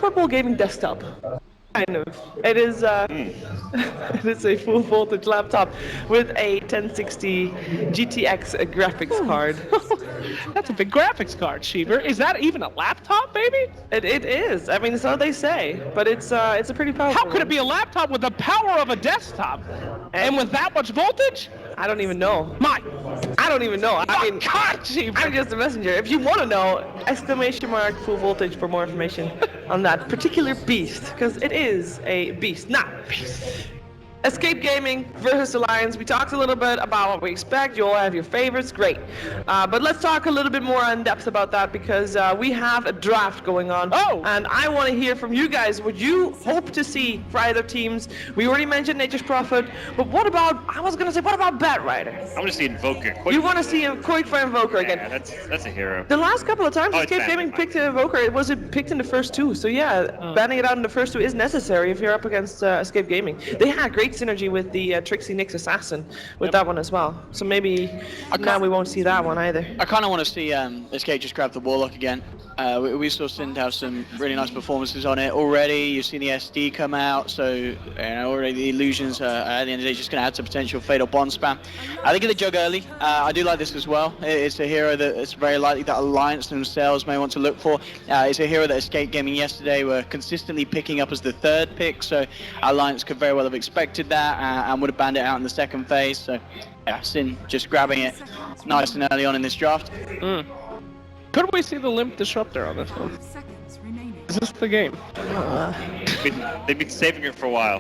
portable gaming desktop. Kind of. It is. It is a full voltage laptop with a 1060 GTX graphics card. That's a big graphics card, Sheever. Is that even a laptop, baby? It is. I mean, so they say, but it's a pretty powerful. How could it be a laptop with the power of a desktop and with that much voltage? I don't even know. I don't even know. I mean, God, Sheever. I'm just a messenger. If you want to know, ! Full voltage for more information on that particular beast, because it is a beast. Now, Escape Gaming versus Alliance. We talked a little bit about what we expect. You all have your favorites, great. But let's talk a little bit more in depth about that because we have a draft going on. Oh! And I want to hear from you guys. Would you hope to see for either teams? We already mentioned Nature's Prophet, but what about, what about Batrider? I want to see Invoker. You want to see a Quake for Invoker again? Yeah, that's a hero. The last couple of times Escape Gaming picked Invoker, it wasn't picked in the first two. So yeah, banning it out in the first two is necessary if you're up against Escape Gaming. They had great synergy with the Trixie Nyx Assassin with that one as well. So maybe now we won't see that one either. I kind of want to see Escape just grab the Warlock again. We still seem to have some really nice performances on it already. You've seen the SD come out, so already the illusions at the end of the day just going to add to potential Fatal Bond spam. I think of the Jug early. I do like this as well. It's a hero that it's very likely that Alliance themselves may want to look for. It's a hero that Escape Gaming yesterday were consistently picking up as the third pick, so Alliance could very well have expected that and would have banned it out in the second phase. So yeah, Sin just grabbing it nice and early on in this draft. Could we see the Limp Disruptor on this one? Is this the game? They've been saving it for a while.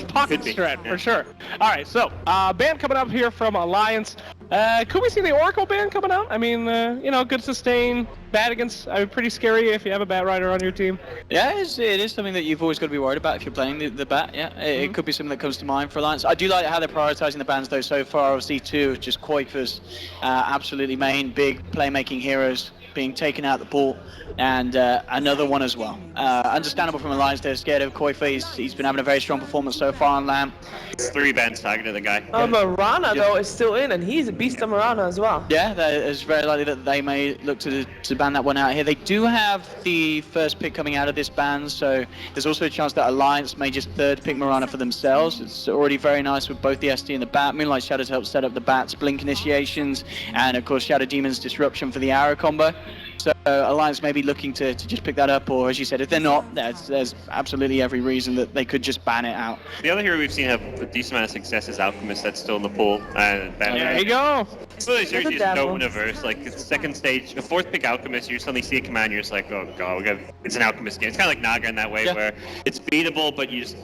Pocket strat, for sure. All right, so ban coming up here from Alliance. Could we see the Oracle ban coming out? I mean, good sustain, bad against, pretty scary if you have a Batrider on your team. Yeah, it is something that you've always got to be worried about if you're playing the Bat, yeah. It could be something that comes to mind for Alliance. I do like how they're prioritizing the bans though so far. Obviously, two just Koifa's absolutely main big playmaking heroes being taken out the pool, and another one as well. Understandable from Alliance, they're scared of Koifa. He's been having a very strong performance so far on LAN. It's 3 bans targeted the guy. Marana though is still in, and he's a beast of Marana as well. Yeah, it's very likely that they may look to ban that one out here. They do have the first pick coming out of this ban, so there's also a chance that Alliance may just third pick Marana for themselves. It's already very nice with both the SD and the Bat. Moonlight Shadows help set up the Bat's Blink initiations, and of course Shadow Demon's Disruption for the arrow combo. So Alliance may be looking to just pick that up, or as you said, if they're not, there's absolutely every reason that they could just ban it out. The other hero we've seen have a decent amount of success is Alchemist. That's still in the pool. There you go. So seriously, just no universe. Like it's second stage, the fourth pick Alchemist, you suddenly see a command, you're just like, oh god, it's an Alchemist game. It's kind of like Naga in that way, where it's beatable, but you just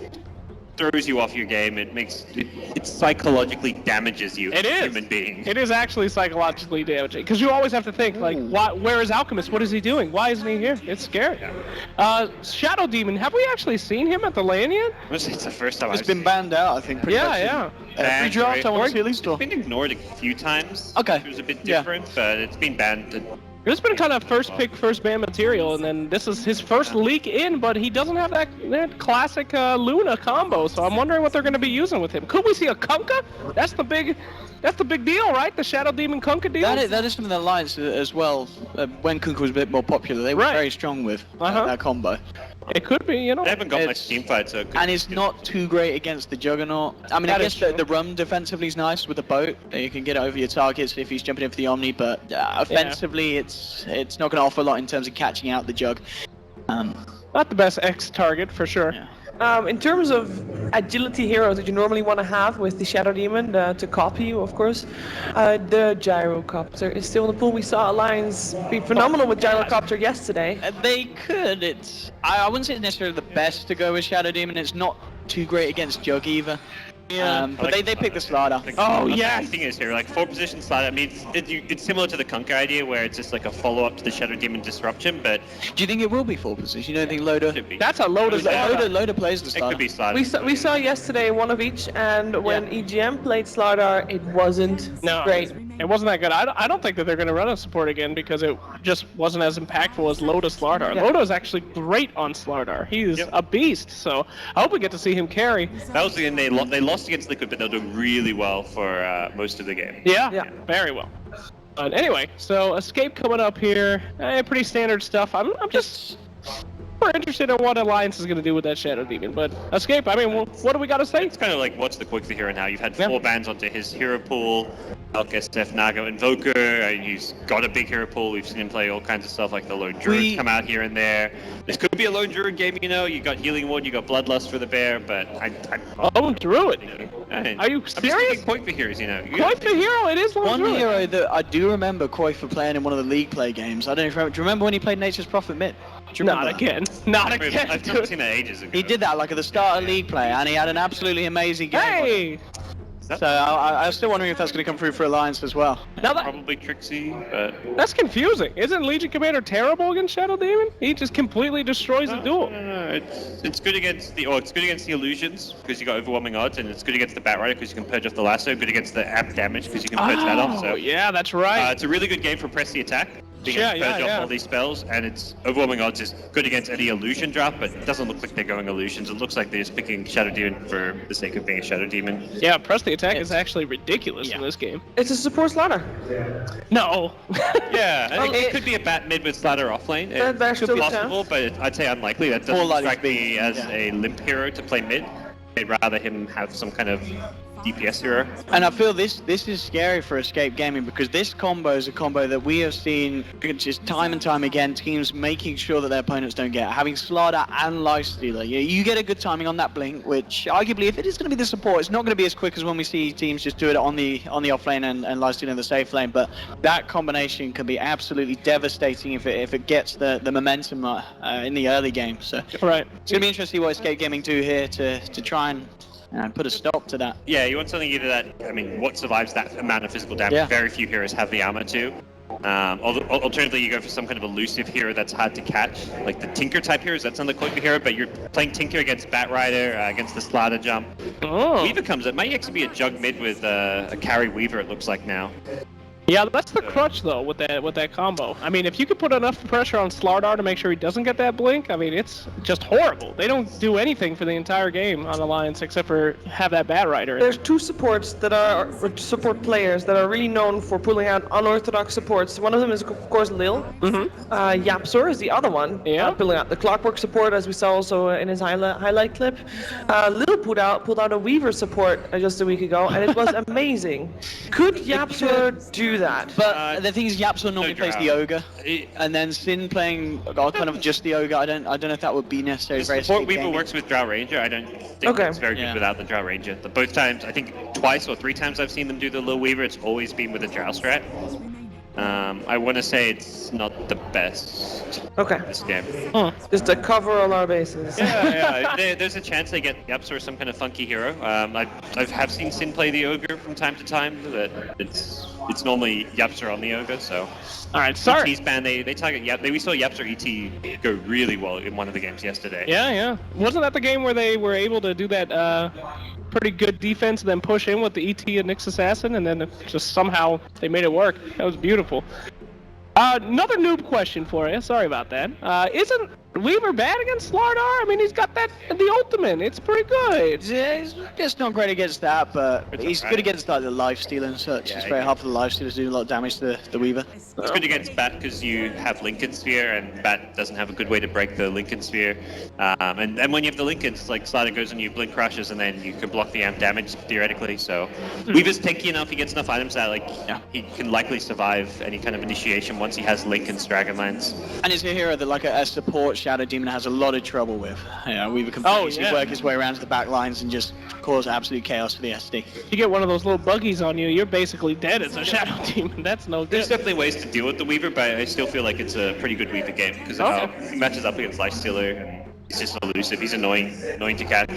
throws you off your game. It psychologically damages you as a human being. It is actually psychologically damaging because you always have to think like, where is Alchemist? What is he doing? Why isn't he here? It's scary. Shadow Demon, have we actually seen him at the LAN yet? It's the first time It's been banned out, I think. Pretty much every draft I want to see at least. It's been ignored a few times. Okay. It was a bit different, but it's been banned. It's been kind of first pick, first ban material, and then this is his first leak in, but he doesn't have that classic Luna combo, so I'm wondering what they're going to be using with him. Could we see a Kunkka? That's the big deal, right? The Shadow Demon Kunkka deal? That is something that Alliance as well, when Kunkka was a bit more popular, they were very strong with that combo. It could be, They haven't got much team fight, so and it's not too great against the Juggernaut. I mean, I guess the run defensively is nice with the boat. You can get it over your targets if he's jumping in for the Omni, but offensively, it's not going to offer a lot in terms of catching out the Jug. Not the best X target, for sure. Yeah. In terms of agility heroes that you normally want to have with the Shadow Demon to copy you, of course, the Gyrocopter is still in the pool. We saw Alliance be phenomenal with Gyrocopter yesterday. They could. I wouldn't say it's necessarily the best to go with Shadow Demon. It's not too great against Jug either. But they picked the slider. Oh yeah. The thing is here, like 4-position slider. I mean, it's similar to the Kunkka idea, where it's just like a follow-up to the Shadow Demon Disruption. But do you think it will be 4-position? You don't think Loader? That's a Loader. Loader plays the slider. It could be slider. We saw yesterday one of each, and when EGM played slider, it wasn't great. It wasn't that good. I don't think that they're going to run a support again because it just wasn't as impactful as Loda Slardar. Yeah. Loda is actually great on Slardar. He's a beast, so I hope we get to see him carry. That was the game they lost against Liquid, but they're doing really well for most of the game. Yeah, very well. But anyway, so Escape coming up here. Pretty standard stuff. I'm just super interested in what Alliance is going to do with that Shadow Demon. But Escape, I mean, what do we got to say? It's kind of like, what's the quick for hero now? You've had 4 bans onto his hero pool. Alk, SF, Naga, Invoker. He's got a big hero pool. We've seen him play all kinds of stuff like the Lone Druid come out here and there. This could be a Lone Druid game, you know. You got Healing Ward, you got Bloodlust for the bear, but Lone Druid? Are you I'm serious? point for heroes, you know. Koi for hero, it is Lone One Druid. hero that I do remember Koi for playing in one of the League play games. I don't know if you remember. Do you remember when he played Nature's Prophet mid? Do you Not remember that? again. Not again, I've not dude. seen that ages ago. He did that like at the start of League play, and he had an absolutely amazing game. Hey! So I'm still wondering if that's going to come through for Alliance as well. Now that, Probably Trixie, but... that's confusing. Isn't Legion Commander terrible against Shadow Demon? He just completely destroys the duel. No. It's good against the illusions because you got overwhelming odds, and it's good against the Batrider because you can purge off the lasso. Good against the app damage because you can purge that off. So Yeah, that's right. it's a really good game for press the attack. Being Yeah, able to purge yeah. off all these spells, and its overwhelming odds is good against any illusion drop, but it doesn't look like they're going illusions. It looks like they're just picking Shadow Demon for the sake of being a Shadow Demon. Yeah, press the attack is actually ridiculous in this game. It's a support slaughter. No. Yeah, I think Well, it could be a bat mid with Slatter off lane. There's It could still be a possible, but I'd say unlikely. That More doesn't likely strike to be, me as a limp hero to play mid. I'd rather him have some kind of DPS hero. And I feel this is scary for Escape Gaming because this combo is a combo that we have seen just time and time again, teams making sure that their opponents don't get. Having Slardar and Lifestealer. You get a good timing on that blink, which arguably if it is going to be the support, it's not going to be as quick as when we see teams just do it on the off lane and Lifestealer in the safe lane, but that combination can be absolutely devastating if it gets the momentum in the early game. So Right. it's going to be interesting to see what Escape Gaming do here to try and put a stop to that. Yeah, you want something either that, I mean, what survives that amount of physical damage? Yeah. Very few heroes have the armor to. Alternatively, you go for some kind of elusive hero that's hard to catch, like the Tinker type heroes. That's not the Cloaker hero, but you're playing Tinker against Batrider, against the Slaughter jump. Oh. Weaver comes. It might actually be a jug mid with a carry Weaver. It looks like now. Yeah, that's the crutch though with that combo. I mean, if you could put enough pressure on Slardar to make sure he doesn't get that blink, I mean, it's just horrible. They don't do anything for the entire game on Alliance except for have that Batrider. There's 2 supports that are or support players that are really known for pulling out unorthodox supports. One of them is of course Lil. Yapsor is the other one. Yeah. Pulling out the Clockwork support, as we saw also in his highlight clip. Lil pulled out a Weaver support just a week ago, and it was amazing. Could Yapsor do that? But the thing is, Yapsor normally plays the Ogre, It- and then Sin playing kind of just the Ogre. I don't know if that would be necessary for Support Escape Weaver Gaming. works with Drow Ranger. I don't think Okay. it's very good Yeah. without the Drow Ranger. Both times, I think twice or 3 times I've seen them do the Lil Weaver, it's always been with a Drow strat. I want to say it's not the best Okay. this game. Just to cover all our bases. Yeah. There's a chance they get Yaps or some kind of funky hero. I have seen Sin play the Ogre from time to time, but it's normally Yapster on the Ogre, so... Alright, sorry. ET's ban, they target Yap. We saw Yapster ET go really well in one of the games yesterday. Yeah. Wasn't that the game where they were able to do that pretty good defense and then push in with the ET and Nyx Assassin, and then just somehow they made it work? That was beautiful. Another noob question for you. Sorry about that. Isn't Weaver bad against Slardar? I mean, he's got the ultimate. It's pretty good. Yeah, he's just not great against that, but It's he's alright. good against like the lifesteal and such. Yeah, It's very yeah. hard for the lifesteal to do a lot of damage to the Weaver. It's good against Bat because you have Lincoln Sphere, and Bat doesn't have a good way to break the Lincoln Sphere. And when you have the Lincolns, like Slider goes and you blink crushes, and then you can block the amp damage theoretically. So Weaver's tanky enough. He gets enough items that he can likely survive any kind of initiation once he has Lincoln's Dragonlance. And it's a hero that like a support Shadow Demon has a lot of trouble with. Weaver can easily work his way around to the back lines and just cause absolute chaos for the SD. You get one of those little buggies on you, you're basically dead as a Shadow Demon. That's no There's good. definitely ways to deal with the Weaver, but I still feel like it's a pretty good Weaver game because of how he matches up against Lifestealer, and he's just elusive. He's annoying to catch.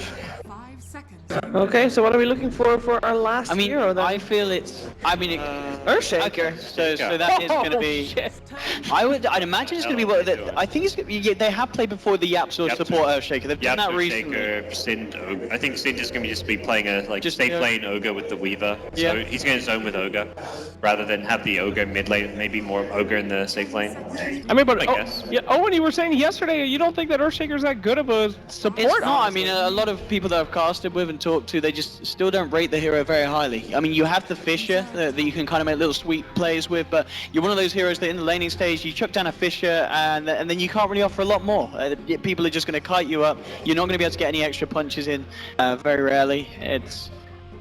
5 seconds. Okay, so what are we looking for our last I mean, hero then? I feel it's. I mean, Earthshaker. okay, so that is going to be. shit. I'd imagine it's going to be what I think it's. They have played before the Yapsor Yapsor. support Earthshaker. They've done that Yapster, recently. Shaker, Sind, Ogre. I think Sind is going to just be playing a Just, safe yeah. lane Ogre with the Weaver. So Yeah. he's going to zone with Ogre rather than have the Ogre mid lane, maybe more Ogre in the safe lane. I mean, but I guess. yeah, Owen, you were saying yesterday you don't think that Earthshaker's that good of a support? It's not. I honestly. mean, a lot of people that I've casted with and talk to, they just still don't rate the hero very highly. I mean, you have the Fissure that you can kind of make little sweet plays with, but you're one of those heroes that in the laning stage, you chuck down a Fissure and then you can't really offer a lot more. People are just going to kite you up. You're not going to be able to get any extra punches in very rarely.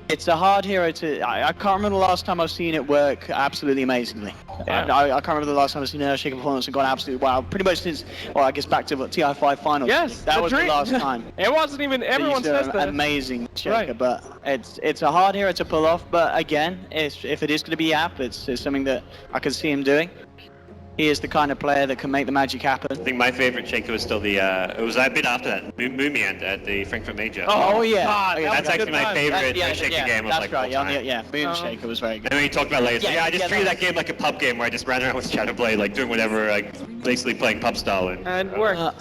It's a hard hero to... I can't remember the last time I've seen it work absolutely amazingly. Yeah. I can't remember the last time I've seen an Earthshaker performance and gone absolutely wow. Pretty much since, well, I guess back to TI5 finals. Yes, that was the last time. It wasn't even... Everyone says that. Amazing Shaker, Right. but it's a hard hero to pull off. But again, if it is going to be Yap, it's something that I can see him doing. He is the kind of player that can make the magic happen. I think my favorite Shaker was still the, it was a bit after that, Moomian at the Frankfurt Major. Oh yeah. God, Okay, That's actually my favorite yeah, Shaker game of that's like right, all time. yeah. Moon Shaker was very good. And then we talked about later, Yeah, I just yeah, treated that- that game like a pub game where I just ran around with Shadowblade, like doing whatever, like basically playing pub style. And work.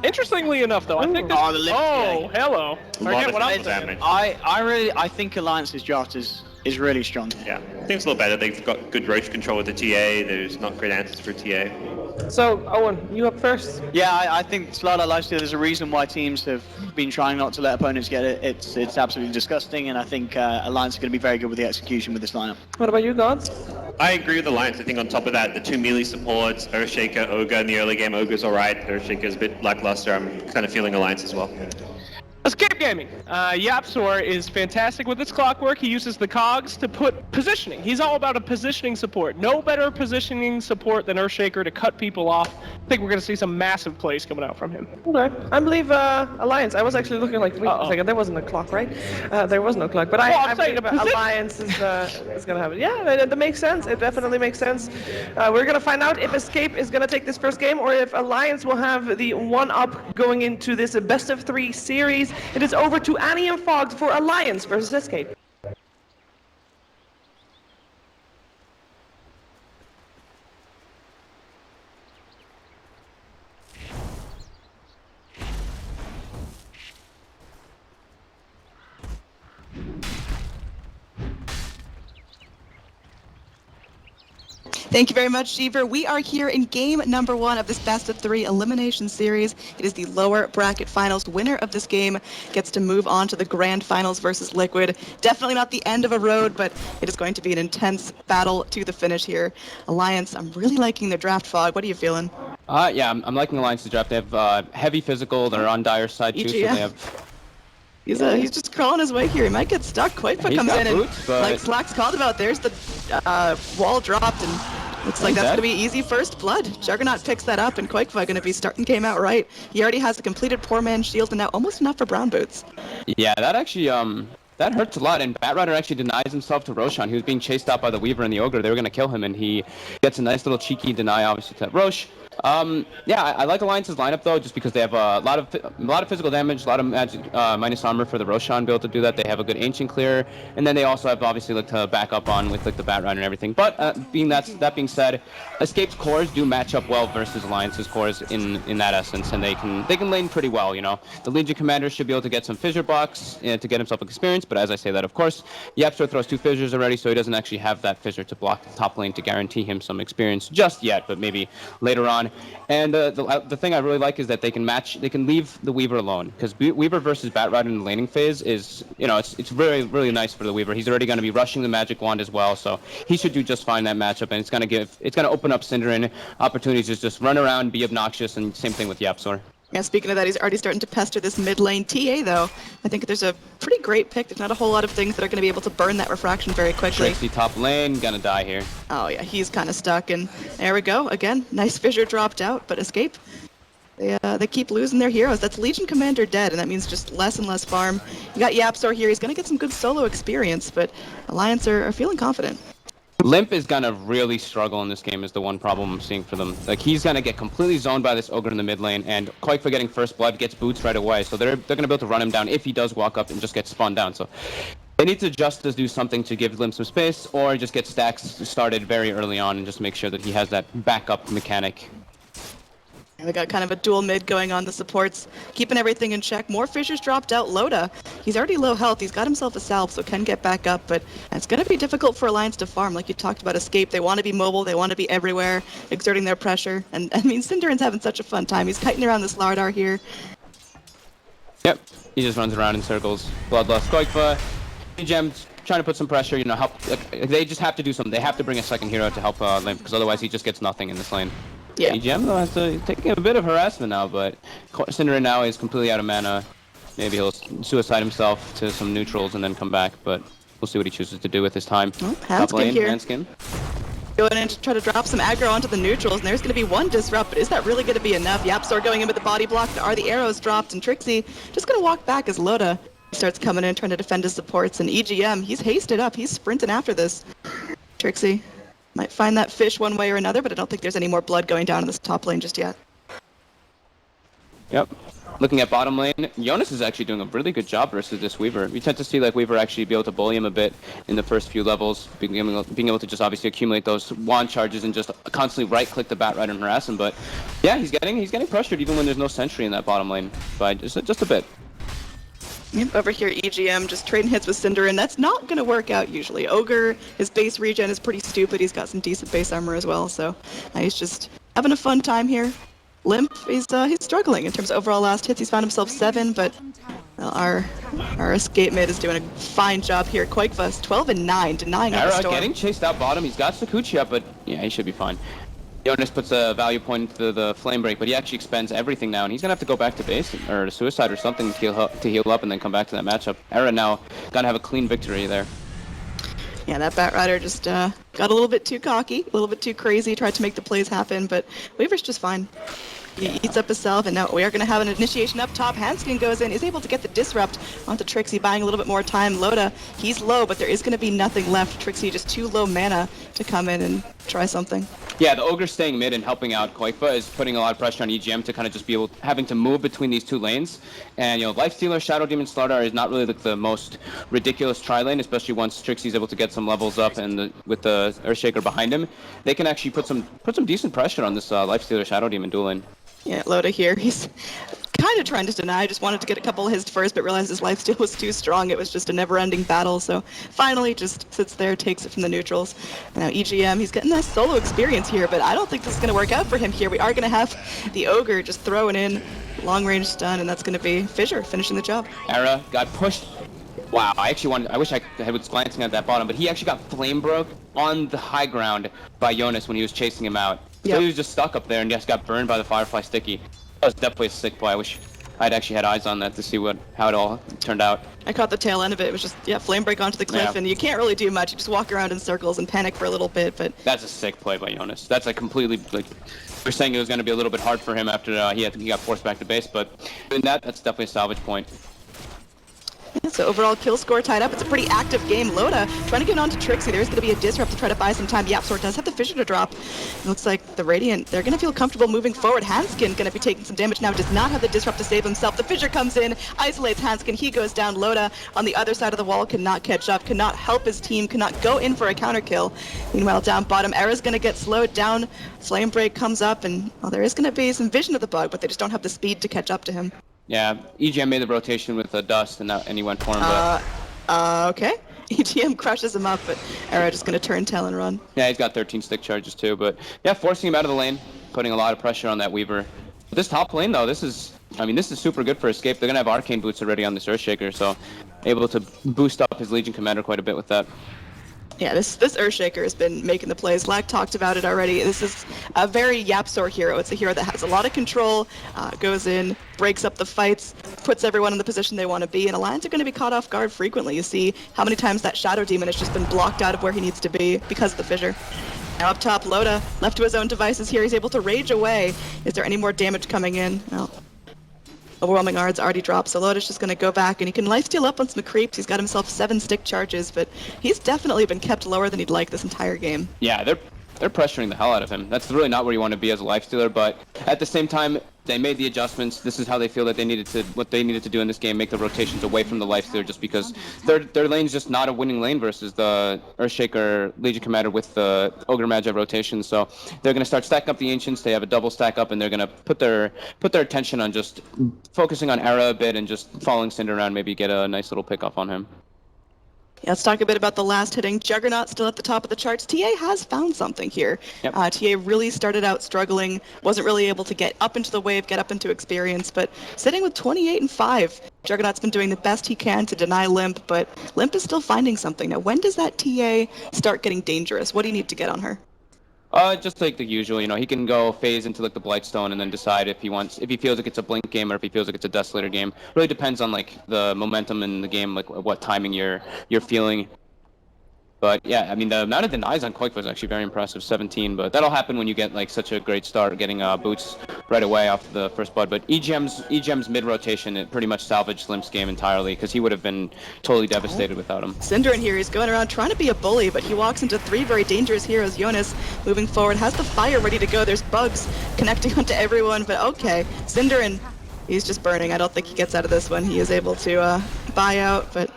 Interestingly enough, though, I think this... Oh, the lift, Oh, hello. A lot Forget of what I'm physical saying. damage. I think Alliance's draft is really strong. Yeah, I think it's a little better. They've got good Roach control with the TA. There's not great answers for TA. So, Owen, you up first. Yeah, I think Slardar Lifesteal, there's a reason why teams have been trying not to let opponents get it. It's absolutely disgusting, and I think Alliance is going to be very good with the execution with this lineup. What about you, Gods? I agree with Alliance. I think on top of that, the two melee supports, Earthshaker, Ogre in the early game. Ogre's alright. Earthshaker's a bit lackluster. I'm kind of feeling Alliance as well. Escape Gaming. Yapsor is fantastic with his clockwork. He uses the cogs to put positioning. He's all about a positioning support. No better positioning support than Earthshaker to cut people off. I think we're going to see some massive plays coming out from him. Okay. I believe Alliance. I was actually looking like, wait a second, there wasn't a clock, right? There was no clock. But I'm saying thinking about position. Alliance is going to have it. Yeah, that makes sense. It definitely makes sense. We're going to find out if Escape is going to take this first game or if Alliance will have the one-up going into this best-of-3 series. It is over to Annie and Fogs for Alliance versus Escape. Thank you very much, Jeever. We are here in game number 1 of this best-of-3 elimination series. It is the lower bracket finals. Winner of this game gets to move on to the grand finals versus Liquid. Definitely not the end of a road, but it is going to be an intense battle to the finish here. Alliance, I'm really liking the draft, Fog. What are you feeling? Yeah, I'm liking Alliance's draft. They have heavy physical. They're on dire side too, so yeah. they have. He's just crawling his way here. He might get stuck. Quakefa He's comes got in boots, and, but- like Slack's called about, there's the wall dropped, and looks like that's going to be easy first blood. Juggernaut picks that up, and Quakefa going to be starting game out right. He already has a completed poor man's shield, and now almost enough for brown boots. Yeah, that actually that hurts a lot. And Batrider actually denies himself to Roshan. He was being chased out by the Weaver and the Ogre. They were going to kill him, and he gets a nice little cheeky deny, obviously, to Rosh. Yeah, I like Alliance's lineup though, just because they have a lot of physical damage, a lot of magic minus armor for the Roshan build to do that. They have a good ancient clear, and then they also have obviously like to back up on with like the Batrider and everything. But that being said, Escape's cores do match up well versus Alliance's cores in that essence, and they can lane pretty well. You know, the Legion commander should be able to get some fissure blocks to get himself experience. But as I say that, of course, Yapsor throws 2 fissures already, so he doesn't actually have that fissure to block the top lane to guarantee him some experience just yet, but maybe later on. And the thing I really like is that they can leave the Weaver alone, because Weaver versus Batrider in the laning phase is, you know, it's really, really nice for the Weaver. He's already going to be rushing the Magic Wand as well, so he should do just fine that matchup, and it's going to open up Cinderin opportunities to just run around, be obnoxious, and same thing with Yapsor. Yeah, speaking of that, he's already starting to pester this mid lane TA, though. I think there's a pretty great pick. There's not a whole lot of things that are going to be able to burn that refraction very quickly. Trixie top lane, gonna die here. Oh, yeah, he's kind of stuck, and there we go. Again, nice fissure dropped out, but Escape. They keep losing their heroes. That's Legion Commander dead, and that means just less and less farm. You got Yapsor here. He's going to get some good solo experience, but Alliance are feeling confident. Limp is gonna really struggle in this game is the one problem I'm seeing for them. Like, he's gonna get completely zoned by this Ogre in the mid lane, and Quake for getting first blood gets boots right away, so they're gonna be able to run him down if he does walk up and just get spun down. So they need to just do something to give Limp some space, or just get stacks started very early on and just make sure that he has that backup mechanic. We got kind of a dual mid going on. The supports keeping everything in check. More fissures dropped out. Loda, he's already low health. He's got himself a salve, so can get back up. But it's going to be difficult for Alliance to farm. Like you talked about, Escape. They want to be mobile. They want to be everywhere, exerting their pressure. And I mean, Cinderin's having such a fun time. He's kiting around this Lardar here. Yep. He just runs around in circles. Bloodlust. Koikva, EGM trying to put some pressure, you know, help. They just have to do something. They have to bring a second hero to help Limp, because otherwise he just gets nothing in this lane. Yeah. EGM though has to take a bit of harassment now, but Cinderin now is completely out of mana. Maybe he'll suicide himself to some neutrals and then come back, but we'll see what he chooses to do with his time. Oh, Top lane, here. Hanskin. Going in to try to drop some aggro onto the neutrals, and there's going to be one disrupt, but is that really going to be enough? YapzOr going in with the body block, are the arrows dropped, and Trixie just going to walk back as Loda starts coming in, trying to defend his supports, and EGM, he's hasted up, he's sprinting after this. Trixie might find that fish one way or another, but I don't think there's any more blood going down in this top lane just yet. Yep. Looking at bottom lane, Jonas is actually doing a really good job versus this Weaver. We tend to see like Weaver actually be able to bully him a bit in the first few levels, being able to just obviously accumulate those wand charges and just constantly right-click the Batrider and harass him. But yeah, he's getting pressured even when there's no sentry in that bottom lane by just a bit. Yep, over here EGM just trading hits with Cinderin. That's not going to work out usually. Ogre, his base regen is pretty stupid. He's got some decent base armor as well, so he's just having a fun time here. Limp, he's struggling in terms of overall last hits. He's found himself 7, but our escape mid is doing a fine job here. Koikva's 12 and 9, denying the storm. Getting chased out bottom. He's got Sakuchi up, but yeah, he should be fine. Jonas puts a value point into the flame break, but he actually expends everything now, and he's gonna have to go back to base or to suicide or something to heal up and then come back to that matchup. Era now gotta have a clean victory there. Yeah, that Batrider just got a little bit too cocky, a little bit too crazy, tried to make the plays happen, but Weaver's just fine. He eats up his self, and now we are going to have an initiation up top. Hanskin goes in, is able to get the disrupt onto Trixie, buying a little bit more time. Loda, he's low, but there is going to be nothing left. Trixie just too low mana to come in and try something. Yeah, the Ogre staying mid and helping out Koikva is putting a lot of pressure on EGM to kind of just be having to move between these two lanes. And, you know, Lifestealer, Shadow Demon, Slardar is not really the most ridiculous tri-lane, especially once Trixie's able to get some levels up and with the Earthshaker behind him. They can actually put some decent pressure on this Lifestealer, Shadow Demon dual lane. Yeah, Loda here, he's kind of trying to deny, just wanted to get a couple of his first, but realized his lifesteal was too strong. It was just a never-ending battle, so finally just sits there, takes it from the neutrals. Now EGM, he's getting that solo experience here, but I don't think this is going to work out for him here. We are going to have the Ogre just throwing in long-range stun, and that's going to be Fissure finishing the job. Era got pushed. Wow, I wish I was glancing at that bottom, but he actually got flame broke on the high ground by Jonas when he was chasing him out. So he was just stuck up there and just got burned by the Firefly Sticky. That was definitely a sick play. I wish I'd actually had eyes on that to see how it all turned out. I caught the tail end of it. It was just, flame break onto the cliff, and you can't really do much. You just walk around in circles and panic for a little bit, but... That's a sick play by Jonas. That's like completely, like, we're saying it was going to be a little bit hard for him after he got forced back to base, but doing that's definitely a salvage point. Yeah, so overall kill score tied up. It's a pretty active game. Loda trying to get on to Trixie. There's going to be a disrupt to try to buy some time. YapzOr does have the Fissure to drop. It looks like the Radiant, they're going to feel comfortable moving forward. Hanskin going to be taking some damage now. Does not have the disrupt to save himself. The Fissure comes in, isolates Hanskin. He goes down. Loda on the other side of the wall cannot catch up, cannot help his team, cannot go in for a counter kill. Meanwhile, down bottom, Era's going to get slowed down. Flame break comes up, and there is going to be some vision of the bug, but they just don't have the speed to catch up to him. Yeah, EGM made the rotation with Dust, and he went for him. Okay. EGM crushes him up, but Era just going to turn tail and run. Yeah, he's got 13 stick charges too, but yeah, forcing him out of the lane, putting a lot of pressure on that Weaver. But this top lane though, this is super good for Escape. They're going to have Arcane Boots already on this Earthshaker, so able to boost up his Legion Commander quite a bit with that. Yeah, this Earthshaker has been making the plays. Lack talked about it already. This is a very YapzOr hero. It's a hero that has a lot of control, goes in, breaks up the fights, puts everyone in the position they want to be, and Alliance are going to be caught off guard frequently. You see how many times that Shadow Demon has just been blocked out of where he needs to be because of the Fissure. Now up top, Loda, left to his own devices here. He's able to rage away. Is there any more damage coming in? Well, Overwhelming Ard's already dropped, so Loda's just going to go back, and he can lifesteal up on some creeps. He's got himself 7 stick charges, but he's definitely been kept lower than he'd like this entire game. Yeah, they're pressuring the hell out of him. That's really not where you want to be as a lifestealer, but at the same time, they made the adjustments. This is how they feel that what they needed to do in this game, make the rotations away from the lifestealer, just because their lane's just not a winning lane versus the Earthshaker Legion Commander with the Ogre Magi rotation. So they're going to start stacking up the Ancients. They have a double stack up, and they're going to put their attention on just focusing on Era a bit and just following Cinder around, maybe get a nice little pick off on him. Yeah, let's talk a bit about the last hitting Juggernaut, still at the top of the charts. TA has found something here. Yep. TA really started out struggling, wasn't really able to get up into the wave, get up into experience, but sitting with 28 and 5. Juggernaut's been doing the best he can to deny Limp, but Limp is still finding something. Now, when does that TA start getting dangerous? What do you need to get on her? Just like the usual, he can go phase into like the Blightstone and then decide if he feels like it's a Blink game or if he feels like it's a Desolator game. Really depends on like the momentum in the game, like what timing you're feeling. But yeah, I mean the amount of denies on Koik was actually very impressive, 17. But that'll happen when you get like such a great start, getting boots right away off the first blood. But EGM's mid rotation, it pretty much salvaged Limp's game entirely because he would have been totally devastated without him. Synderen here, he's going around trying to be a bully, but he walks into 3 very dangerous heroes. Jonas moving forward, has the fire ready to go. There's bugs connecting onto everyone, but okay. Synderen, he's just burning. I don't think he gets out of this one. He is able to buy out, but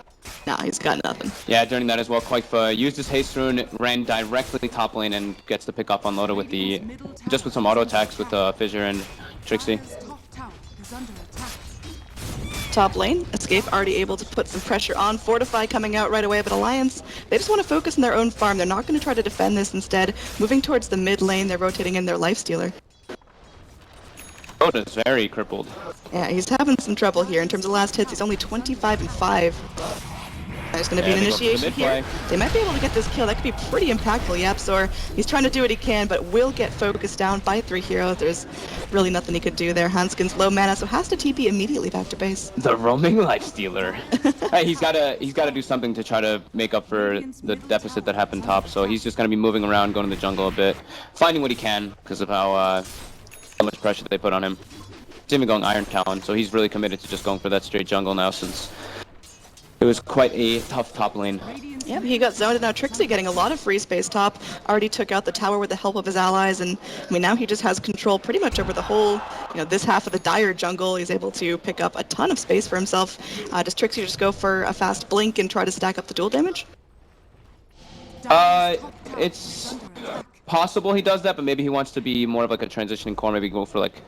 nah, he's got nothing. Yeah, during that as well, Koik used his haste rune, ran directly top lane, and gets the pick up on Loda with just with some auto attacks with Fissure and Trixie. Top lane, Escape already able to put some pressure on. Fortify coming out right away, but Alliance, they just want to focus on their own farm. They're not going to try to defend this. Instead, moving towards the mid lane, they're rotating in their Lifestealer. Loda's very crippled. Yeah, he's having some trouble here. In terms of last hits, he's only 25 and 5. There's going to be an initiation here. They might be able to get this kill. That could be pretty impactful. YapzOr, he's trying to do what he can, but will get focused down by 3 heroes. There's really nothing he could do there. Hanskin's low mana, so has to TP immediately back to base. The roaming Lifestealer. Hey, he's got to do something to try to make up for the deficit that happened top. So he's just going to be moving around, going to the jungle a bit, finding what he can because of how much pressure they put on him. He's even going Iron Talon, so he's really committed to just going for that straight jungle now since it was quite a tough top lane. Yep, he got zoned, and now Trixie getting a lot of free space top. Already took out the tower with the help of his allies, and I mean now he just has control pretty much over the whole, this half of the Dire jungle. He's able to pick up a ton of space for himself. Does Trixie just go for a fast blink and try to stack up the dual damage? It's possible he does that, but maybe he wants to be more of like a transitioning core. Maybe go for like,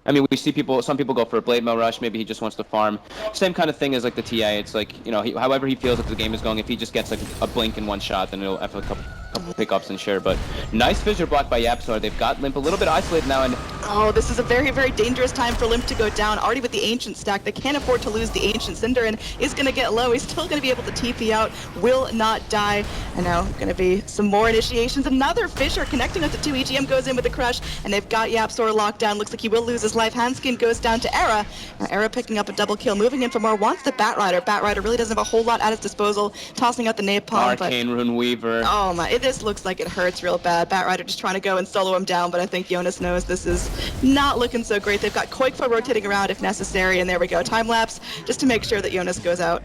I mean, we see some people go for a Blade Mail Rush. Maybe he just wants to farm. Same kind of thing as like the TA. It's like, however he feels like the game is going, if he just gets like a blink in one shot, then it'll have a couple pickups and share. But nice Fissure block by YapzOr. They've got Limp a little bit isolated now, and oh, this is a very, very dangerous time for Limp to go down. Already with the Ancient stack, they can't afford to lose the Ancient. Synderen is going to get low. He's still going to be able to TP out, will not die. And now going to be some more initiations. Another Fissure connecting with the 2. EGM goes in with the crush, and they've got YapzOr locked down. Looks like he will lose his life. Hanskin goes down to Era. Now Era picking up a double kill, moving in for more. Wants the Batrider. Batrider really doesn't have a whole lot at his disposal. Tossing out the Napalm. Arcane Rune Weaver. Oh my, this looks like it hurts real bad. Batrider just trying to go and solo him down, but I think Jonas knows this is not looking so great. They've got Koikfa rotating around if necessary, and there we go. Time lapse just to make sure that Jonas goes out.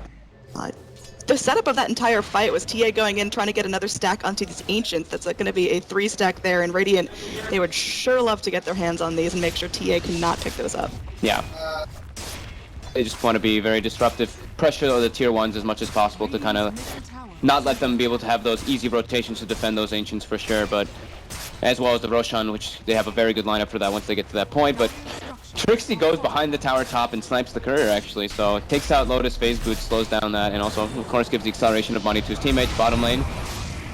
The setup of that entire fight was TA going in, trying to get another stack onto these Ancients. That's going to be a 3 stack there, and Radiant, they would sure love to get their hands on these and make sure TA cannot pick those up. Yeah. They just want to be very disruptive, pressure the tier 1s as much as possible to kind of not let them be able to have those easy rotations to defend those Ancients for sure, but as well as the Roshan, which they have a very good lineup for that once they get to that point. But Trixie goes behind the tower top and snipes the courier actually, so it takes out Lotus phase boots, slows down that, and also of course gives the acceleration of money to his teammates. Bottom lane,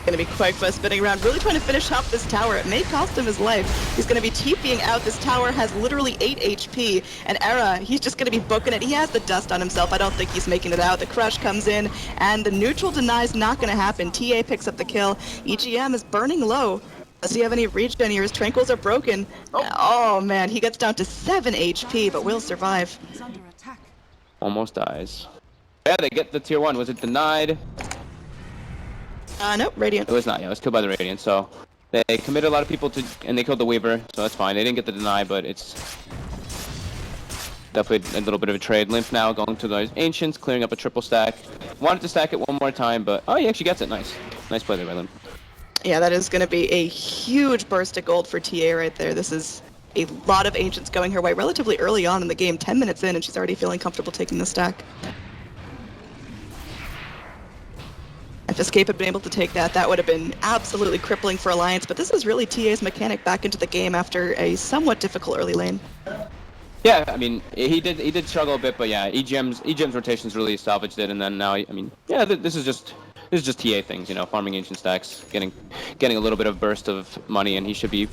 Going to be Koikfa spinning around, really trying to finish up this tower. It may cost him his life. He's going to be TPing out. This tower has literally 8 HP. And Era, he's just going to be booking it. He has the dust on himself. I don't think he's making it out. The crush comes in, and the neutral deny is not going to happen. TA picks up the kill. EGM is burning low. Does he have any regen here? His tranquils are broken. Oh man, he gets down to 7 HP, but will survive. almost dies. Yeah, they get the tier 1. Was it denied? Nope, Radiant. It was not, yeah, it was killed by the Radiant, so they committed a lot of people to, and they killed the Weaver, so that's fine. They didn't get the deny, but it's definitely a little bit of a trade. Limp now going to those Ancients, clearing up a triple stack. Wanted to stack it one more time, but oh, he actually gets it. Nice. Nice play there by Limp. Yeah, that is going to be a huge burst of gold for TA right there. This is a lot of Ancients going her way relatively early on in the game, 10 minutes in, and she's already feeling comfortable taking the stack. If Escape had been able to take that, that would have been absolutely crippling for Alliance, but this is really TA's mechanic back into the game after a somewhat difficult early lane. Yeah, I mean, he did struggle a bit, but yeah, EGM's rotations really salvaged it, and then now, I mean, yeah, this is just This is just TA things, you know, farming ancient stacks, getting a little bit of burst of money, and he should be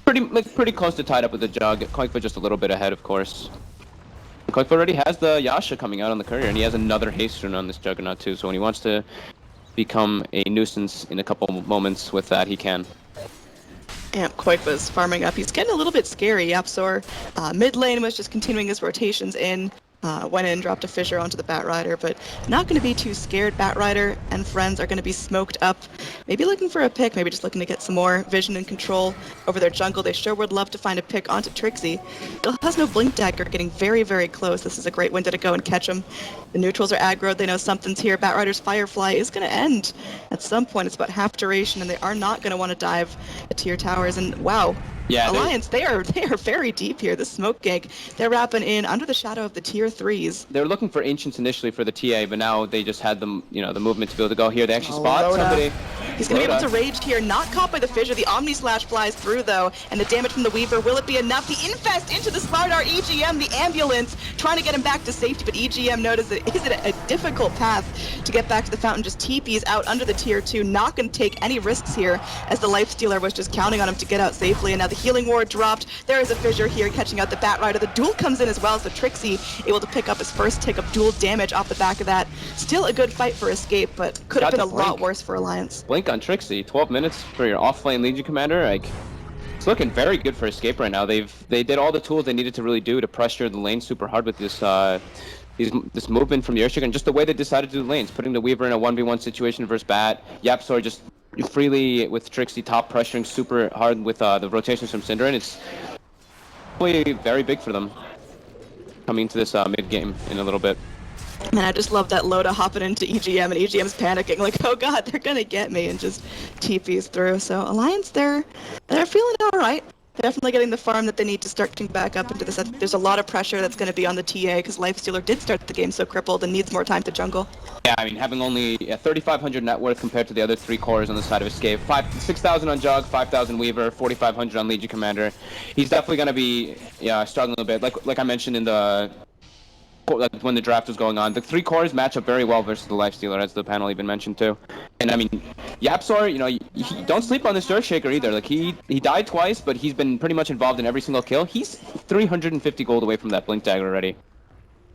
pretty close to tied up with the jug. Koikfa just a little bit ahead, of course. Koikfa already has the Yasha coming out on the courier, and he has another haste rune on this Juggernaut too. So when he wants to become a nuisance in a couple moments with that, he can. And Koikfa's farming up. He's getting a little bit scary. Yapzor mid lane was just continuing his rotations in. Went in, dropped a fissure onto the Batrider, but not going to be too scared. Batrider and friends are going to be smoked up, maybe looking for a pick, maybe just looking to get some more vision and control over their jungle. They sure would love to find a pick onto Trixie. Still has no Blink Dagger, getting very, very close. This is a great window to go and catch him. The neutrals are aggroed, they know something's here. Batrider's Firefly is going to end at some point. It's about half duration, and they are not going to want to dive the tier towers. And wow, yeah, Alliance, they are very deep here. The smoke gank, they're wrapping in under the shadow of the tier 3s. They were looking for Ancients initially for the TA, but now they just had them, you know, the movement to be able to go here. They actually spot Loda. somebody. He's going to be able to rage here, not caught by the fissure. The Omni Slash flies through, though, and the damage from the Weaver, will it be enough? The Infest into the Slardar, EGM, the ambulance, trying to get him back to safety, but EGM noticed that is it a difficult path to get back to the fountain, just TPs out under the tier 2, not going to take any risks here, as the Lifestealer was just counting on him to get out safely, and now the Healing Ward dropped. There is a fissure here, catching out the Batrider. The duel comes in as well, so Trixie able to pick up his first tick of duel damage off the back of that. Still a good fight for Escape, but could have been a lot worse for Alliance. Blink on Trixie, 12 minutes for your off-lane Legion Commander. Like, it's looking very good for Escape right now. They did all the tools they needed to really do to pressure the lane super hard with this this movement from the Earthshaker, and just the way they decided to do the lanes, putting the Weaver in a 1v1 situation versus Bat. Yapzor just freely with Trixie top pressuring super hard with the rotations from Syndra, and it's probably very big for them coming into this mid game in a little bit. Man, I just love that Loda hopping into EGM, and EGM's panicking like, oh god, they're gonna get me, and just TPs through. So Alliance, they're feeling all right. They're definitely getting the farm that they need to start getting back up into this. There's a lot of pressure that's going to be on the TA, because Lifestealer did start the game so crippled and needs more time to jungle. Yeah, I mean, having only 3,500 net worth compared to the other three cores on the side of Escape. 6,000 on Jug, 5,000 Weaver, 4,500 on Legion Commander. He's definitely going to be struggling a bit. Like I mentioned in the when the draft was going on, the three cores match up very well versus the Lifestealer, as the panel even mentioned too. And I mean, Yapzor, you know, don't sleep on this Earthshaker either. Like he died twice, but he's been pretty much involved in every single kill. He's 350 gold away from that Blink Dagger already.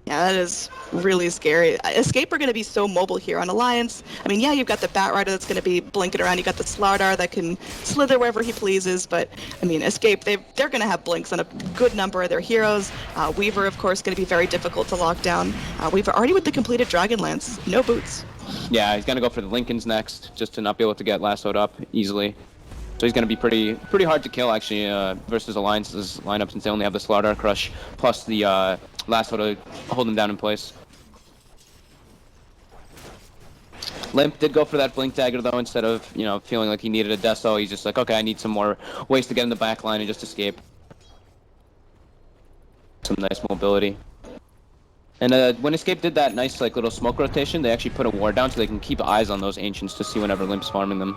Yeah, that is really scary. Escape are going to be so mobile here on Alliance. I mean, yeah, you've got the Batrider that's going to be blinking around. You've got the Slardar that can slither wherever he pleases. But, I mean, Escape, they're going to have blinks on a good number of their heroes. Weaver, of course, going to be very difficult to lock down. Weaver already with the completed Dragonlance. No boots. Yeah, he's going to go for the Lincolns next, just to not be able to get lassoed up easily. So he's going to be pretty hard to kill, actually, versus Alliance's lineup, since they only have the Slardar Crush, plus the lasso to hold him down in place. Limp did go for that Blink Dagger, though, instead of, you know, feeling like he needed a Deso. He's just like, okay, I need some more ways to get in the back line and just escape. Some nice mobility. And when Escape did that nice, like, little smoke rotation, they actually put a ward down so they can keep eyes on those Ancients to see whenever Limp's farming them.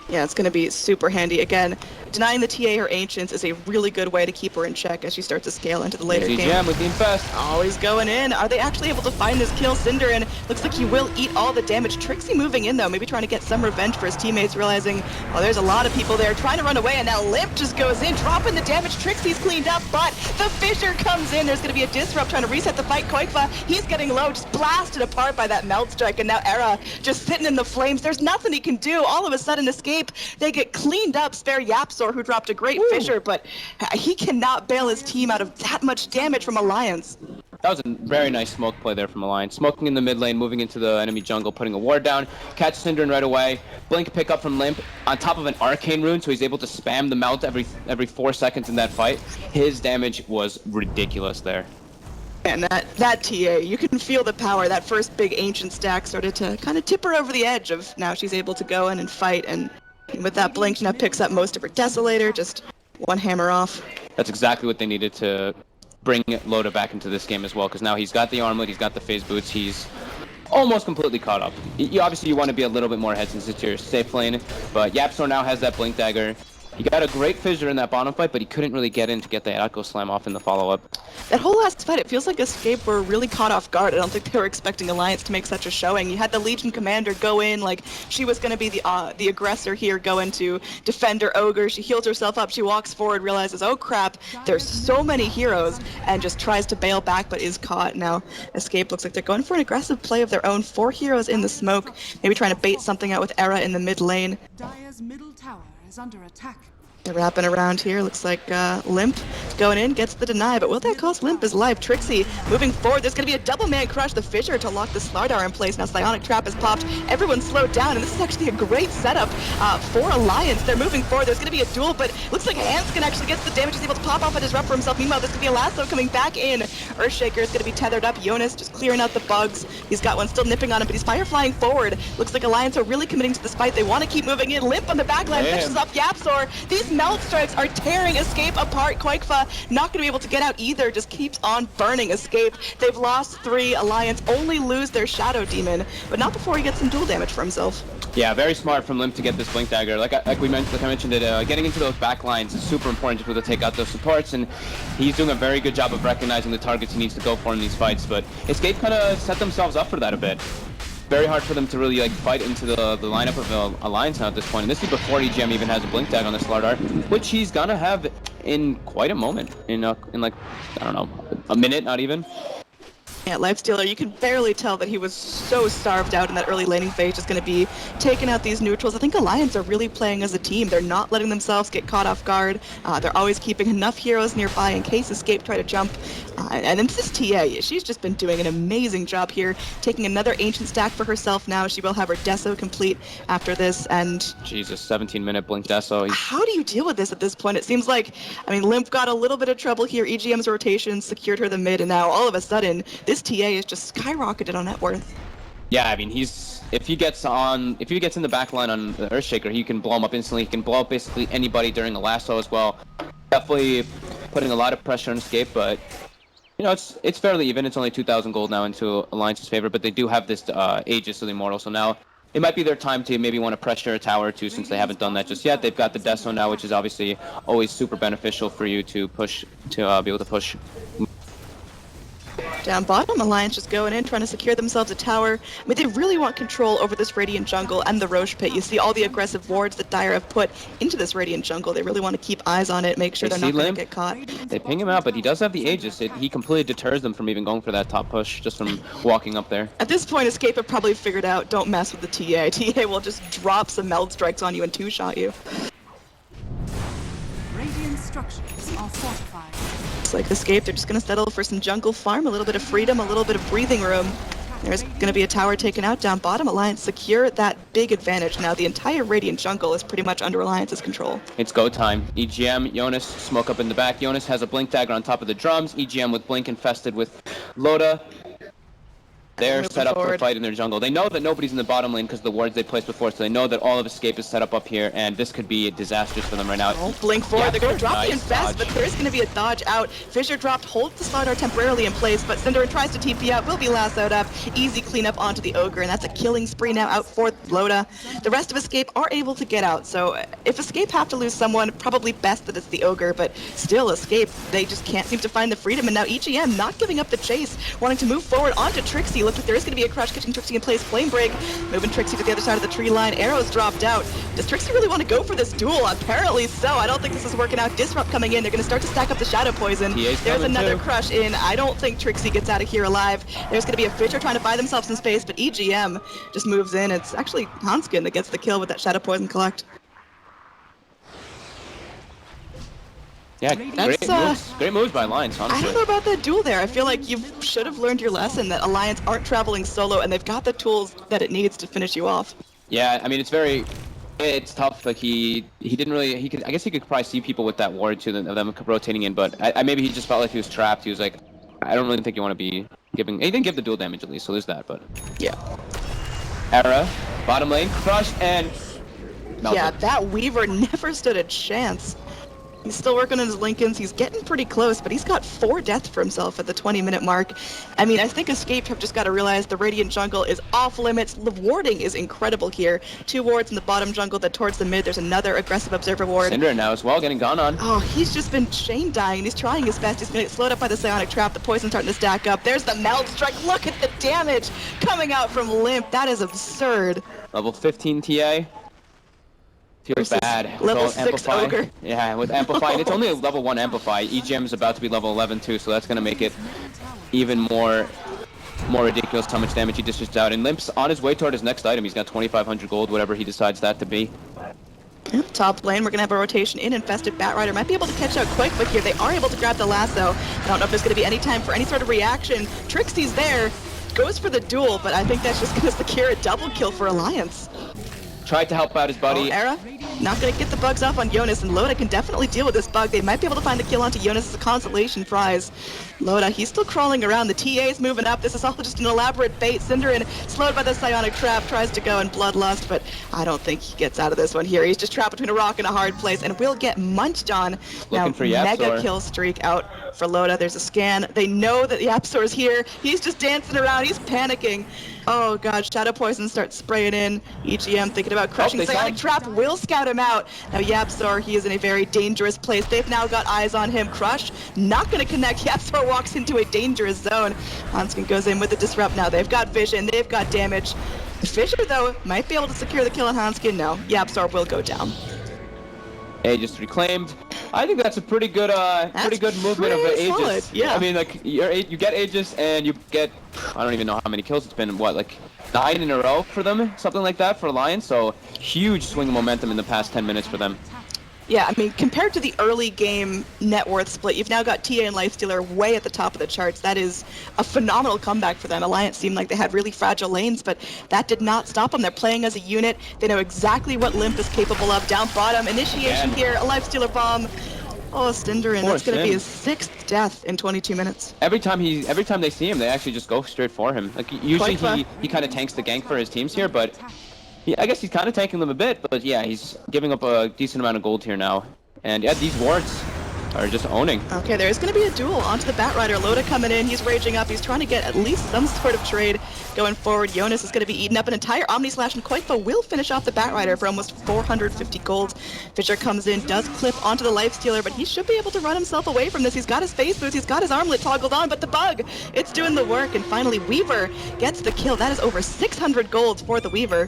Yeah, it's going to be super handy. Again, denying the TA her Ancients is a really good way to keep her in check as she starts to scale into the later game. EGM with the Infest. Always going in. Are they actually able to find this kill? Synderen looks like he will eat all the damage. Trixie moving in, though, maybe trying to get some revenge for his teammates, realizing, oh, there's a lot of people there trying to run away, and now Limp just goes in, dropping the damage. Trixie's cleaned up, but the Fissure comes in. There's going to be a disrupt trying to reset the fight. Koikfa, he's getting low, just blasted apart by that Melt Strike, and now Era just sitting in the flames. There's nothing he can do. All of a sudden, Escape, they get cleaned up. Spare Yapzor, who dropped a great Fissure, but he cannot bail his team out of that much damage from Alliance. That was a very nice smoke play there from Alliance. Smoking in the mid lane, moving into the enemy jungle, putting a ward down, catch Synderen right away, blink pick up from Limp, on top of an Arcane Rune, so he's able to spam the melt every 4 seconds in that fight. His damage was ridiculous there. And that TA, you can feel the power. That first big Ancient stack started to kind of tip her over the edge of now she's able to go in and fight, and with that blink, she now picks up most of her Desolator, just one hammer off. That's exactly what they needed to bring Loda back into this game as well, because now he's got the armlet, he's got the phase boots, he's almost completely caught up. Obviously, you want to be a little bit more ahead since it's your safe lane, but Yapzor now has that Blink Dagger. He got a great fissure in that bottom fight, but he couldn't really get in to get the Echo Slam off in the follow-up. That whole last fight, it feels like Escape were really caught off guard. I don't think they were expecting Alliance to make such a showing. You had the Legion Commander go in like she was going to be the aggressor here, go in to defend her Ogre. She heals herself up, she walks forward, realizes, oh crap, there's so many heroes, and just tries to bail back but is caught. Now Escape looks like they're going for an aggressive play of their own. 4 heroes in the smoke, maybe trying to bait something out with Era in the mid lane. Dire's middle tower is under attack. They're wrapping around here. Looks like Limp going in, gets the deny, but will that cost Limp his life? Trixie moving forward. There's going to be a double man crush. The Fissure to lock the Slardar in place. Now Psionic Trap is popped. Everyone's slowed down, and this is actually a great setup for Alliance. They're moving forward. There's going to be a duel, but looks like Hanskin actually gets the damage. He's able to pop off and disrupt for himself. Meanwhile, there's going to be a lasso coming back in. Earthshaker is going to be tethered up. Jonas just clearing out the bugs. He's got one still nipping on him, but he's fire flying forward. Looks like Alliance are really committing to this fight. They want to keep moving in. Limp on the backline finishes off Yapzor. These meld strikes are tearing Escape apart. Quakefa not going to be able to get out either, just keeps on burning Escape. They've lost 3. Alliance only lose their Shadow Demon, but not before he gets some duel damage for himself. Yeah, very smart from Limp to get this Blink Dagger. Like I mentioned it, getting into those back lines is super important to take out those supports, and he's doing a very good job of recognizing the targets he needs to go for in these fights, but Escape kind of set themselves up for that a bit. Very hard for them to really like fight into the lineup of Alliance now at this point. And this is before EGM even has a blink tag on the Slardar, which he's gonna have in quite a moment. In like, I don't know, a minute, not even. Yeah, Lifestealer, you can barely tell that he was so starved out in that early laning phase, just going to be taking out these neutrals. I think Alliance are really playing as a team. They're not letting themselves get caught off guard. They're always keeping enough heroes nearby in case Escape try to jump. And then this TA, she's just been doing an amazing job here, taking another Ancient stack for herself now. She will have her Deso complete after this, and... Jesus, 17-minute blink Deso. How do you deal with this at this point? It seems like, I mean, Limp got a little bit of trouble here. EGM's rotation secured her the mid, and now all of a sudden, this TA is just skyrocketed on net worth. Yeah, I mean, if he gets in the back line on the Earthshaker, he can blow him up instantly. He can blow up basically anybody during a lasso as well. Definitely putting a lot of pressure on Escape, but you know, it's fairly even. It's only 2,000 gold now into Alliance's favor, but they do have this Aegis of the Immortal, so now it might be their time to maybe want to pressure a tower or two, since they haven't done that just yet. They've got the Deso now, which is obviously always super beneficial for you to push, to be able to push. Down bottom, Alliance just going in, trying to secure themselves a tower. I mean, they really want control over this Radiant jungle and the Roche pit. You see all the aggressive wards that Dire have put into this Radiant jungle. They really want to keep eyes on it, make sure they're not going to get caught. They ping him out, but he does have the Aegis. He completely deters them from even going for that top push, just from walking up there. At this point, Escape have probably figured out, don't mess with the TA. TA will just drop some meld strikes on you and two-shot you. Radiant structures are fortified. Like Escape, they're just going to settle for some jungle farm, a little bit of freedom, a little bit of breathing room. There's going to be a tower taken out down bottom. Alliance secure that big advantage. Now the entire Radiant jungle is pretty much under Alliance's control. It's go time. EGM, Jonas, smoke up in the back. Jonas has a blink dagger on top of the drums. EGM with blink infested with Loda. They're set up for a fight in their jungle. They know that nobody's in the bottom lane because of the wards they placed before, so they know that all of Escape is set up here, and this could be disastrous for them right now. Oh, blink forward. They're going to drop the infest, dodge. but there's going to be a dodge out. Fissure dropped, holds the Slardar temporarily in place, but Cinder tries to TP out, will be lassoed up. Easy cleanup onto the Ogre, and that's a killing spree now out for Loda. The rest of Escape are able to get out, so if Escape have to lose someone, probably best that it's the Ogre, but still Escape, they just can't seem to find the freedom, and now EGM not giving up the chase, wanting to move forward onto Trixie. Looks like there is going to be a crush, catching Trixie in place. Flame break, moving Trixie to the other side of the tree line. Arrows dropped out. Does Trixie really want to go for this duel? Apparently so. I don't think this is working out. Disrupt coming in. They're going to start to stack up the Shadow Poison. There's another crush in. I don't think Trixie gets out of here alive. There's going to be a Fissure trying to buy themselves some space, but EGM just moves in. It's actually Hanskin that gets the kill with that Shadow Poison collect. Yeah, great moves by Alliance, honestly. I don't know about that duel there. I feel like you should have learned your lesson that Alliance aren't traveling solo, and they've got the tools that it needs to finish you off. Yeah, I mean, it's tough. Like I guess he could probably see people with that ward too, of them rotating in, but maybe he just felt like he was trapped. He was like, I don't really think you want to be giving. He didn't give the dual damage at least, so there's that. But yeah. Era, bottom lane, crush and melted. Yeah, that Weaver never stood a chance. He's still working on his Lincolns. He's getting pretty close, but he's got 4 deaths for himself at the 20-minute mark. I mean, I think Escape have just got to realize the Radiant jungle is off limits. The warding is incredible here. 2 wards in the bottom jungle, then towards the mid, there's another aggressive Observer ward. Syndra now as well, getting gone on. Oh, he's just been chain dying. He's trying his best. He's going to get slowed up by the Psionic Trap. The poison starting to stack up. There's the Meld Strike. Look at the damage coming out from Limp. That is absurd. Level 15 TA. Feels bad. Level So 6 Amplify. Ogre. Yeah, with Amplify. It's only a level 1 Amplify. EGM is about to be level 11 too, so that's going to make it even more ridiculous how much damage he dishes out. And Limp's on his way toward his next item. He's got 2,500 gold, whatever he decides that to be. Top lane, we're going to have a rotation in. Infested Batrider might be able to catch out quick, but here they are able to grab the lasso. I don't know if there's going to be any time for any sort of reaction. Trixie's there, goes for the duel, but I think that's just going to secure a double kill for Alliance. Tried to help out his buddy. Oh, Era, not going to get the bugs off on Jonas, and Loda can definitely deal with this bug. They might be able to find the kill onto Jonas as a consolation prize. Loda, he's still crawling around. The TA's moving up. This is all just an elaborate bait. Cinderin, slowed by the Psionic Trap, tries to go in Bloodlust, but I don't think he gets out of this one here. He's just trapped between a rock and a hard place, and will get munched on. Looking for mega Yapzor. kill streak out for Loda. There's a scan. They know that Yapzor's here. He's just dancing around. He's panicking. Oh god, Shadow Poison starts spraying in. EGM thinking about crushing. they Psionic saw Trap will scout him out. Now Yapzor, he is in a very dangerous place. They've now got eyes on him. Crush, not going to connect. Yapzor walks into a dangerous zone. Hanskin goes in with the Disrupt now. They've got vision. They've got damage. Fisher, though, might be able to secure the kill on Hanskin. No, Yapzor will go down. Aegis reclaimed. I think that's a pretty good movement of an pretty solid, Aegis. yeah. I mean, like you get Aegis and you get, I don't even know how many kills it's been. What, like 9 in a row for them, something like that for Alliance. So huge swing of momentum in the past 10 minutes for them. Yeah, I mean, compared to the early game net worth split, you've now got TA and Lifestealer way at the top of the charts. That is a phenomenal comeback for them. Alliance seemed like they had really fragile lanes, but that did not stop them. They're playing as a unit. They know exactly what Limp is capable of. Down bottom, initiation here, a Lifestealer bomb. Oh, Cinderin, that's going to be his 6th death in 22 minutes. Every time they see him, they actually just go straight for him. Like usually he kind of tanks the gank for his teams here, but I guess he's kind of tanking them a bit. But yeah, he's giving up a decent amount of gold here now. And yeah, these wards are just owning. Okay, there is going to be a duel onto the Batrider. Loda coming in, he's raging up, he's trying to get at least some sort of trade going forward. Jonas is going to be eating up an entire Omni Slash, and Koifa will finish off the Batrider for almost 450 gold. Fisher comes in, does clip onto the Lifestealer, but he should be able to run himself away from this. He's got his face boots, he's got his armlet toggled on, but the bug, it's doing the work. And finally, Weaver gets the kill. That is over 600 gold for the Weaver.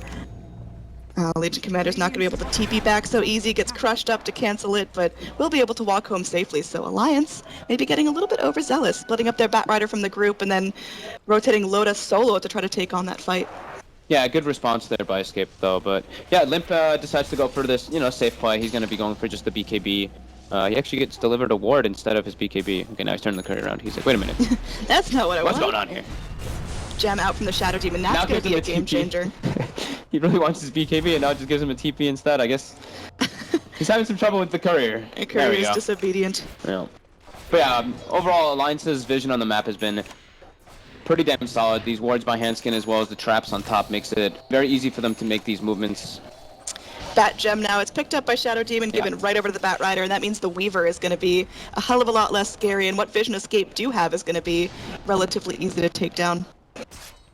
Legion Commander's not going to be able to TP back so easy, gets crushed up to cancel it, but will be able to walk home safely. So Alliance maybe getting a little bit overzealous, splitting up their Batrider from the group and then rotating Loda solo to try to take on that fight. Yeah, good response there by Escape though. But yeah, Limp decides to go for this, safe play. He's going to be going for just the BKB. He actually gets delivered a ward instead of his BKB. Okay, now he's turning the curry around. He's like, wait a minute. That's not what I want. What's going on here? Gem out from the Shadow Demon. That's going to be a game changer. He really wants his BKB and now it just gives him a TP instead, I guess. He's having some trouble with the courier. And Courier is disobedient. Yeah. But yeah, overall, Alliance's vision on the map has been pretty damn solid. These wards by Hanskin as well as the traps on top makes it very easy for them to make these movements. Bat Gem now, it's picked up by Shadow Demon, given right over to the Batrider, and that means the Weaver is going to be a hell of a lot less scary, and what Vision Escape do have is going to be relatively easy to take down.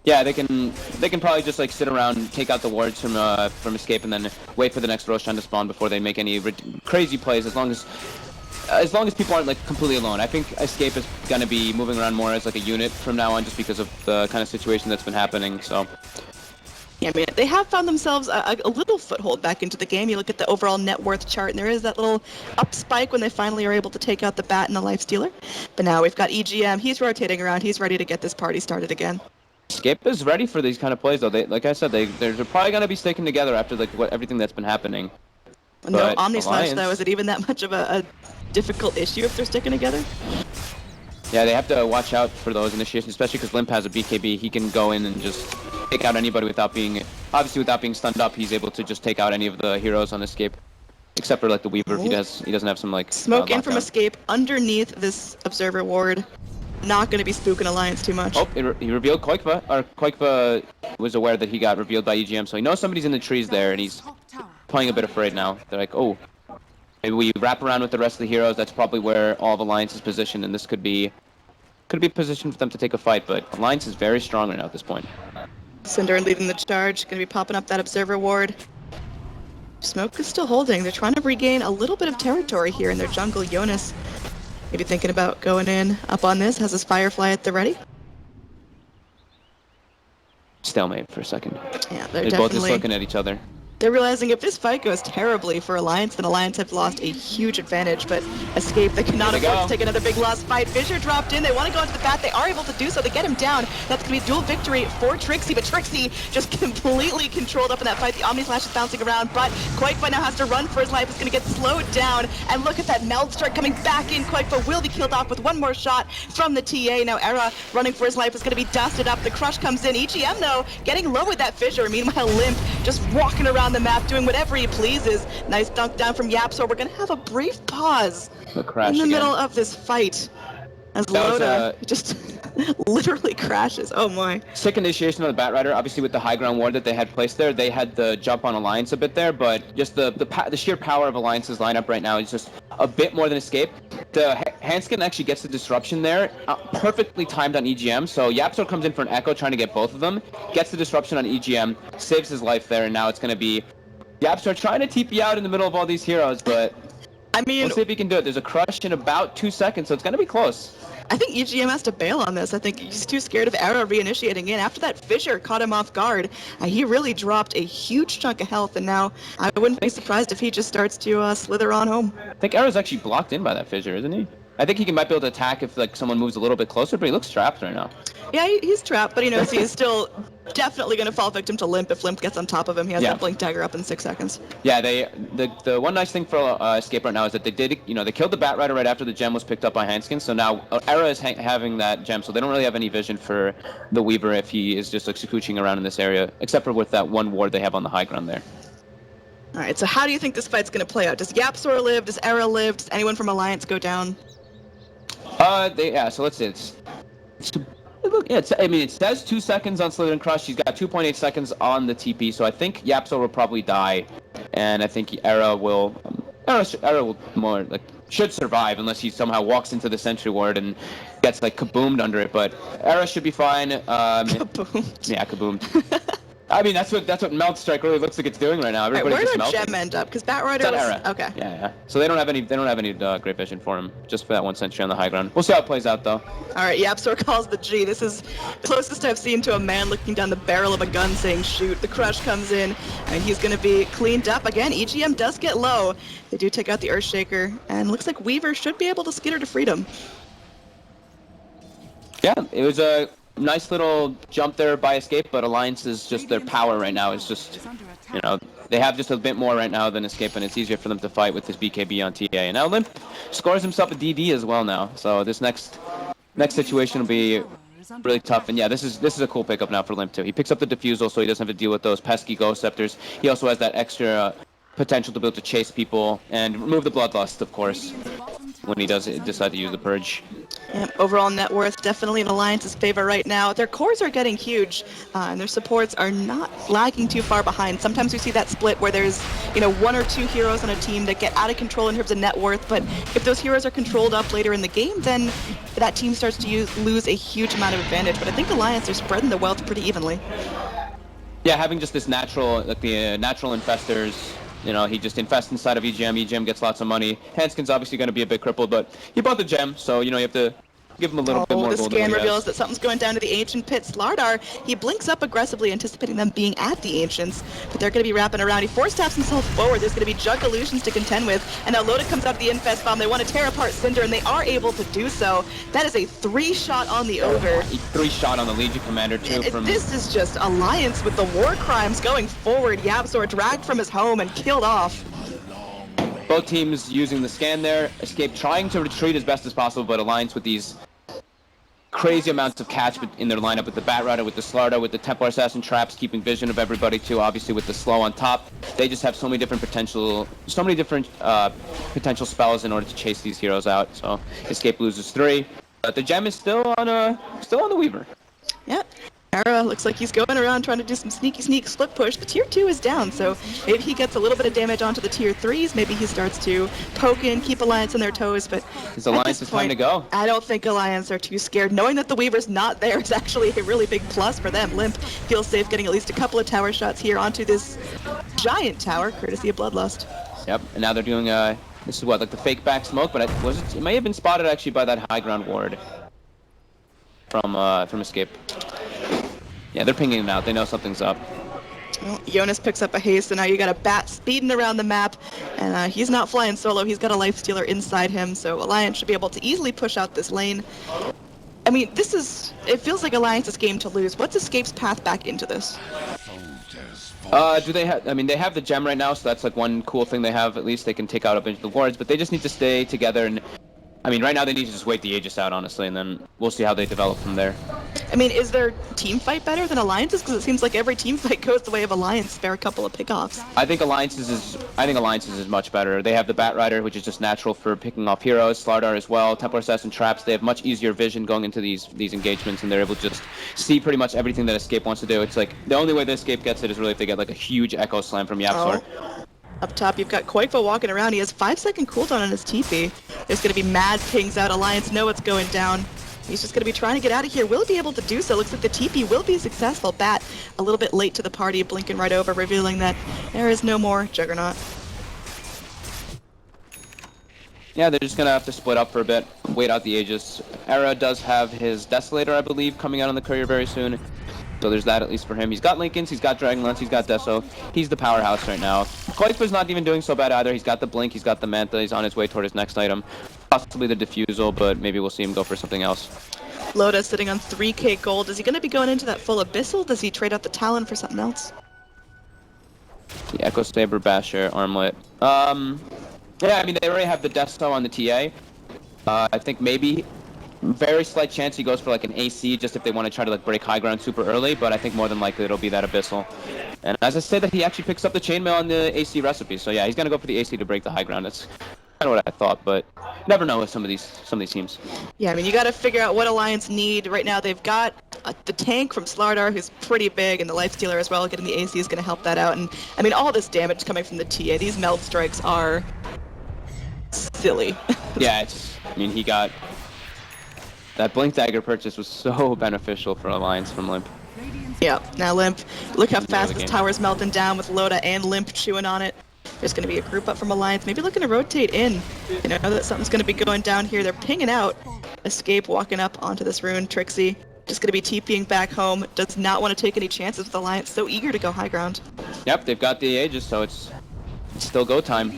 Yeah, they can probably just like sit around and take out the wards from Escape and then wait for the next Roshan to spawn before they make any crazy plays, as long as people aren't like completely alone. I think Escape is going to be moving around more as like a unit from now on, just because of the kind of situation that's been happening. So yeah, I mean, they have found themselves a little foothold back into the game. You look at the overall net worth chart, and there is that little up spike when they finally are able to take out the Bat and the Lifestealer. But now we've got EGM. He's rotating around. He's ready to get this party started again. Escape is ready for these kind of plays, though. Like I said, they're probably going to be sticking together after like everything that's been happening. No Omni Slash, though. Is it even that much of a difficult issue if they're sticking together? Yeah, they have to watch out for those initiations, especially because Limp has a BKB. He can go in and just take out anybody without being stunned up. He's able to just take out any of the heroes on Escape, except for like the Weaver. If he doesn't have some like smoke in from Escape underneath this Observer ward. Not going to be spooking Alliance too much. Oh, he revealed Koikva. Or Koikva was aware that he got revealed by EGM, so he knows somebody's in the trees there, and he's playing a bit afraid now. They're like, oh, maybe we wrap around with the rest of the heroes. That's probably where all of Alliance is positioned, and this could be positioned for them to take a fight. But Alliance is very strong right now at this point. Cinder leading the charge, going to be popping up that Observer ward. Smoke is still holding. They're trying to regain a little bit of territory here in their jungle. Jonas maybe thinking about going in up on this. Has his Firefly at the ready. Stalemate for a second. Yeah, They're both just looking at each other. They're realizing if this fight goes terribly for Alliance, then Alliance have lost a huge advantage, but Escape, they cannot afford to take another big loss fight. Fissure dropped in, they want to go into the bat, they are able to do so, they get him down. That's going to be a dual victory for Trixie, but Trixie just completely controlled up in that fight. The Omni Slash is bouncing around, but Quakefly now has to run for his life. It's going to get slowed down, and look at that Meld Strike coming back in. Quakefly will be killed off with one more shot from the TA. Now Era running for his life is going to be dusted up. The Crush comes in. EGM, though, getting low with that Fissure. Meanwhile, Limp just walking around the map, doing whatever he pleases. Nice dunk down from Yapso. We're going to have a brief pause in the middle of this fight as Loda just literally crashes. Oh my. Sick initiation on the Batrider. Obviously with the high ground ward that they had placed there, they had the jump on Alliance a bit there, but just the sheer power of Alliance's lineup right now is just a bit more than Escape. The Hanskin actually gets the disruption there, perfectly timed on EGM, so Yapso comes in for an Echo trying to get both of them, gets the disruption on EGM, saves his life there, and now it's going to be Yapso trying to TP out in the middle of all these heroes, but I mean, we'll see if he can do it. There's a crush in about 2 seconds, so it's going to be close. I think EGM has to bail on this. I think he's too scared of Era reinitiating in. After that Fissure caught him off guard, he really dropped a huge chunk of health, and now I wouldn't be surprised if he just starts to slither on home. I think Era's actually blocked in by that Fissure, isn't he? I think he might be able to attack if like someone moves a little bit closer, but he looks trapped right now. Yeah, he's trapped, but he knows he is still definitely going to fall victim to Limp if Limp gets on top of him. He has that Blink Dagger up in 6 seconds. Yeah, the one nice thing for Escape right now is that they did, they killed the Batrider right after the gem was picked up by Hanskin, so now Era is having that gem, so they don't really have any vision for the Weaver if he is just like scooching around in this area, except for with that one ward they have on the high ground there. All right, so how do you think this fight's going to play out? Does Yapsor live? Does Era live? Does anyone from Alliance go down? So let's see. It says 2 seconds on Slither and Crush. He's got 2.8 seconds on the TP, so I think Yapso will probably die, and I think Era will more like should survive unless he somehow walks into the sentry ward and gets like kaboomed under it. But Era should be fine. Kaboomed. Yeah, kaboomed. I mean, that's what Melt Strike really looks like it's doing right now. Everybody where just did melting. Gem end up? Because Batrider was Era. Okay. Yeah. So they don't have any great vision for him, just for that one sentry on the high ground. We'll see how it plays out though. All right, Yapsor calls the G. This is closest I've seen to a man looking down the barrel of a gun saying shoot. The Crush comes in, and he's going to be cleaned up again. EGM does get low. They do take out the Earthshaker, and looks like Weaver should be able to skitter to freedom. Yeah, it was a nice little jump there by Escape, but Alliance is just their power right now is just, they have just a bit more right now than Escape, and it's easier for them to fight with this BKB on TA. And now Limp scores himself a DD as well now, so this next situation will be really tough. And yeah, this is a cool pickup now for Limp too. He picks up the Diffusal, so he doesn't have to deal with those pesky Ghost Scepters. He also has that extra potential to be able to chase people and remove the Bloodlust, of course, when he does decide to use the Purge. Yeah, overall net worth definitely in Alliance's favor right now. Their cores are getting huge, and their supports are not lagging too far behind. Sometimes we see that split where there's, 1 or 2 heroes on a team that get out of control in terms of net worth, but if those heroes are controlled up later in the game, then that team starts to lose a huge amount of advantage. But I think Alliance are spreading the wealth pretty evenly. Yeah, having just this natural, the natural infestors. He just infests inside of EGM. EGM gets lots of money. Hanskin's obviously going to be a bit crippled, but he bought the gem, so, you have to give him a little bit more gold. The scan reveals that something's going down to the Ancient Pit. Slardar, he blinks up aggressively, anticipating them being at the Ancients, but they're going to be wrapping around. He force-taps himself forward. There's going to be Jug Illusions to contend with, and now Loda comes out of the Infest Bomb. They want to tear apart Cinder, and they are able to do so. That is a 3-shot on the Ogre. 3-shot on the Legion Commander, too. This is just Alliance with the war crimes going forward. Yapsor dragged from his home and killed off. Both teams using the scan there. Escape trying to retreat as best as possible, but Alliance with these crazy amounts of catch in their lineup with the Batrider, with the Slarda, with the Templar Assassin traps, keeping vision of everybody too, obviously with the slow on top. They just have so many different potential spells in order to chase these heroes out. So Escape loses 3. But the gem is still on the Weaver. Yep. Terra looks like he's going around trying to do some sneak split push. The tier 2 is down, so maybe he gets a little bit of damage onto the tier 3s. Maybe he starts to poke in, keep Alliance on their toes, but His Alliance is time to go. I don't think Alliance are too scared. Knowing that the Weaver's not there is actually a really big plus for them. Limp feels safe getting at least a couple of tower shots here onto this giant tower, courtesy of Bloodlust. Yep, and now they're doing, this is what, like the fake back smoke, but it may have been spotted actually by that high ground ward from Escape. Yeah, they're pinging it out. They know something's up. Well, Jonas picks up a haste, and now you got a bat speeding around the map, and he's not flying solo. He's got a lifestealer inside him, so Alliance should be able to easily push out this lane. I mean, it feels like Alliance's game to lose. What's Escape's path back into this? Do they have, I mean, they have the gem right now, so that's like one cool thing they have. At least they can take out a bunch of the wards, but they just need to stay together. And I mean, right now they need to just wait the Aegis out, honestly, and then we'll see how they develop from there. I mean, is their team fight better than Alliance's? Because it seems like every team fight goes the way of Alliance, spare a couple of pickoffs. I think Alliance's is much better. They have the Bat Rider, which is just natural for picking off heroes. Slardar as well. Templar Assassin traps. They have much easier vision going into these engagements, and they're able to just see pretty much everything that Escape wants to do. It's like the only way that Escape gets it is really if they get like a huge Echo Slam from Yapzor. Oh. Up top, you've got Koikva walking around. He has 5-second cooldown on his TP. There's going to be mad pings out. Alliance know what's going down. He's just going to be trying to get out of here. Will he be able to do so? Looks like the TP will be successful. Bat a little bit late to the party, blinking right over, revealing that there is no more Juggernaut. Yeah, they're just going to have to split up for a bit, wait out the Aegis. Era does have his Desolator, I believe, coming out on the courier very soon. So there's that at least for him. He's got Lincolns, he's got Dragonlance, he's got Deso. He's the powerhouse right now. Koikva's not even doing so bad either. He's got the Blink, he's got the Manta, he's on his way toward his next item. Possibly the Diffusal, but maybe we'll see him go for something else. Loda sitting on 3k gold. Is he going to be going into that full Abyssal? Does he trade out the Talon for something else? The Echo Saber, Basher, Armlet. Yeah, I mean, they already have the Deso on the TA. I think maybe very slight chance he goes for like an AC just if they want to try to like break high ground super early, but I think more than likely it'll be that Abyssal. And as I said, that he actually picks up the chainmail on the AC recipe, so yeah, he's gonna go for the AC to break the high ground. That's kind of what I thought, but never know with some of these teams. Yeah, I mean, you got to figure out what Alliance need. Right now they've got the tank from Slardar, who's pretty big, and the lifestealer as well. Getting the AC is going to help that out, and I mean, all this damage coming from the TA. These meld strikes are silly. Yeah, I mean, he got that Blink Dagger purchase was so beneficial for Alliance from Limp. Yeah, now Limp, look how fast this tower's melting down with Loda and Limp chewing on it. There's going to be a group up from Alliance, maybe looking to rotate in. You know that something's going to be going down here. They're pinging out. Escape walking up onto this rune. Trixie just going to be TPing back home. Does not want to take any chances with Alliance. So eager to go high ground. Yep, they've got the Aegis, so it's still go time.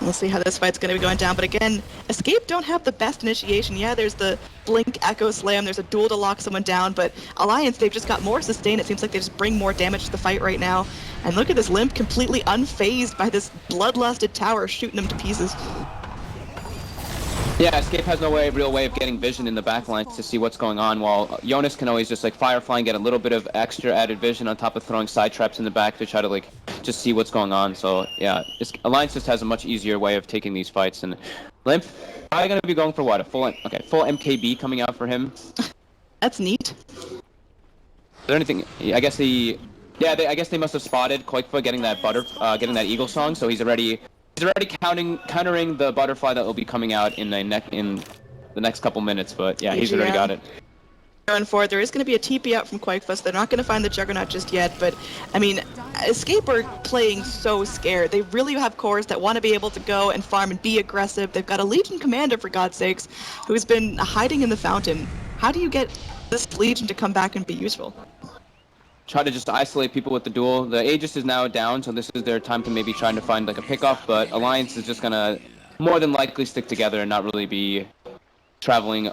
We'll see how this fight's going to be going down, but again, Escape don't have the best initiation. Yeah, there's the Blink Echo Slam, there's a duel to lock someone down, but Alliance, they've just got more sustain. It seems like they just bring more damage to the fight right now. And look at this Limp completely unfazed by this bloodlusted tower shooting him to pieces. Yeah, Escape has no real way of getting vision in the backlines to see what's going on, while Jonas can always just like Firefly and get a little bit of extra added vision on top of throwing side traps in the back to try to like just see what's going on. So yeah, Alliance just has a much easier way of taking these fights, and Limp probably gonna be going for what, a full MKB coming out for him. That's neat. Is there anything? I guess I guess they must have spotted Koikva getting that getting that Eagle Song, so he's already countering the butterfly that will be coming out in the next couple minutes. But yeah, he's already got it. Going forward, there is going to be a TP out from Koikva, so they're not going to find the Juggernaut just yet. But I mean, Escape are playing so scared. They really have cores that want to be able to go and farm and be aggressive. They've got a Legion commander, for God's sakes, who's been hiding in the fountain. How do you get this Legion to come back and be useful? Try to just isolate people with the duel. The Aegis is now down, so this is their time to maybe try to find like a pickoff, but Alliance is just gonna more than likely stick together and not really be traveling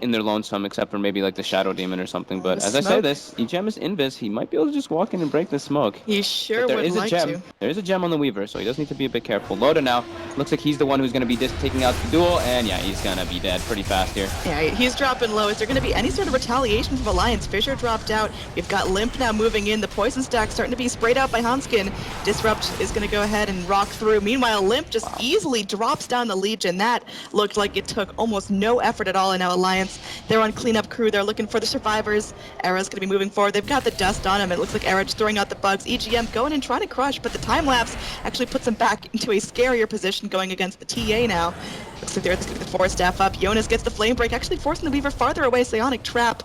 in their lonesome, except for maybe like the Shadow Demon or something. But as I say this, Egem is invis. He might be able to just walk in and break the smoke. He sure would like to. There is a gem on the Weaver, so he does need to be a bit careful. Loda now looks like he's the one who's going to be taking out the duel, and yeah, he's going to be dead pretty fast here. Yeah, he's dropping low. Is there going to be any sort of retaliation from Alliance? Fisher dropped out. We've got Limp now moving in. The poison stack starting to be sprayed out by Hanskin. Disrupt is going to go ahead and rock through. Meanwhile, Limp just easily drops down the Legion. That looked like it took almost no effort effort at all, and now Alliance, they're on cleanup crew, they're looking for the survivors. Era's going to be moving forward. They've got the dust on him. It looks like Era just throwing out the bugs. EGM going and trying to crush, but the time lapse actually puts them back into a scarier position going against the TA now. Looks like they're going to get the force staff up. Jonas gets the flame break, actually forcing the Weaver farther away. Psionic Trap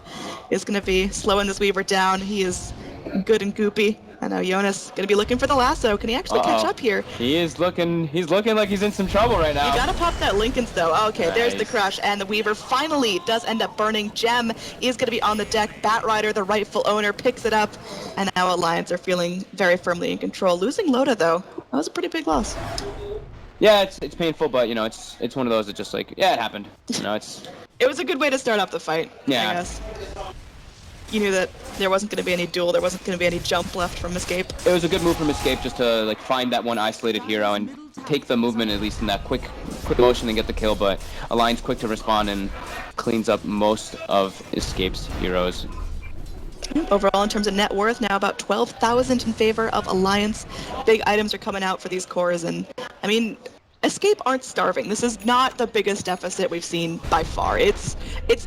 is going to be slowing this Weaver down. He is good and goopy. I know Jonas going to be looking for the lasso. Can he actually catch up here? He's looking like he's in some trouble right now. You gotta pop that Lincoln's though. Okay, Nice. There's the crush, and the Weaver finally does end up burning. Gem is gonna be on the deck. Batrider, the rightful owner, picks it up, and now Alliance are feeling very firmly in control. Losing Loda though, that was a pretty big loss. Yeah, it's painful, but you know, it's one of those that just like, yeah, it happened. You know, It was a good way to start off the fight, Yeah. I guess. You knew that there wasn't going to be any duel, there wasn't going to be any jump left from Escape. it was a good move from Escape just to like find that one isolated hero and take the movement at least in that quick motion and get the kill. But Alliance quick to respond and cleans up most of Escape's heroes. Overall, in terms of net worth, now about 12,000 in favor of Alliance. Big items are coming out for these cores, and I mean, Escape aren't starving. This is not the biggest deficit we've seen by far. It's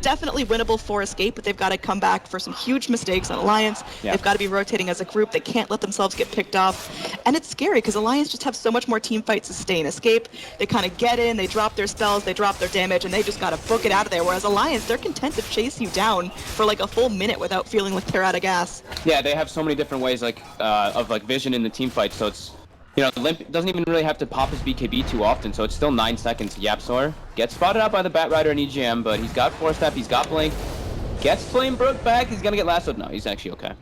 definitely winnable for Escape, but they've got to come back for some huge mistakes on Alliance. Yeah. They've got to be rotating as a group. They can't let themselves get picked off. And it's scary because Alliance just have so much more team fight sustain. Escape, they kind of get in, they drop their spells, they drop their damage, and they just got to book it out of there. Whereas Alliance, they're content to chase you down for like a full minute without feeling like they're out of gas. Yeah, they have so many different ways like of like vision in the team fight, so it's, you know, Limp doesn't even really have to pop his BKB too often, so it's still 9 seconds. Yapzor gets spotted out by the Batrider and EGM, but he's got Force Step, he's got Blink, gets Flame Brook back, he's gonna get lassoed. No, he's actually okay.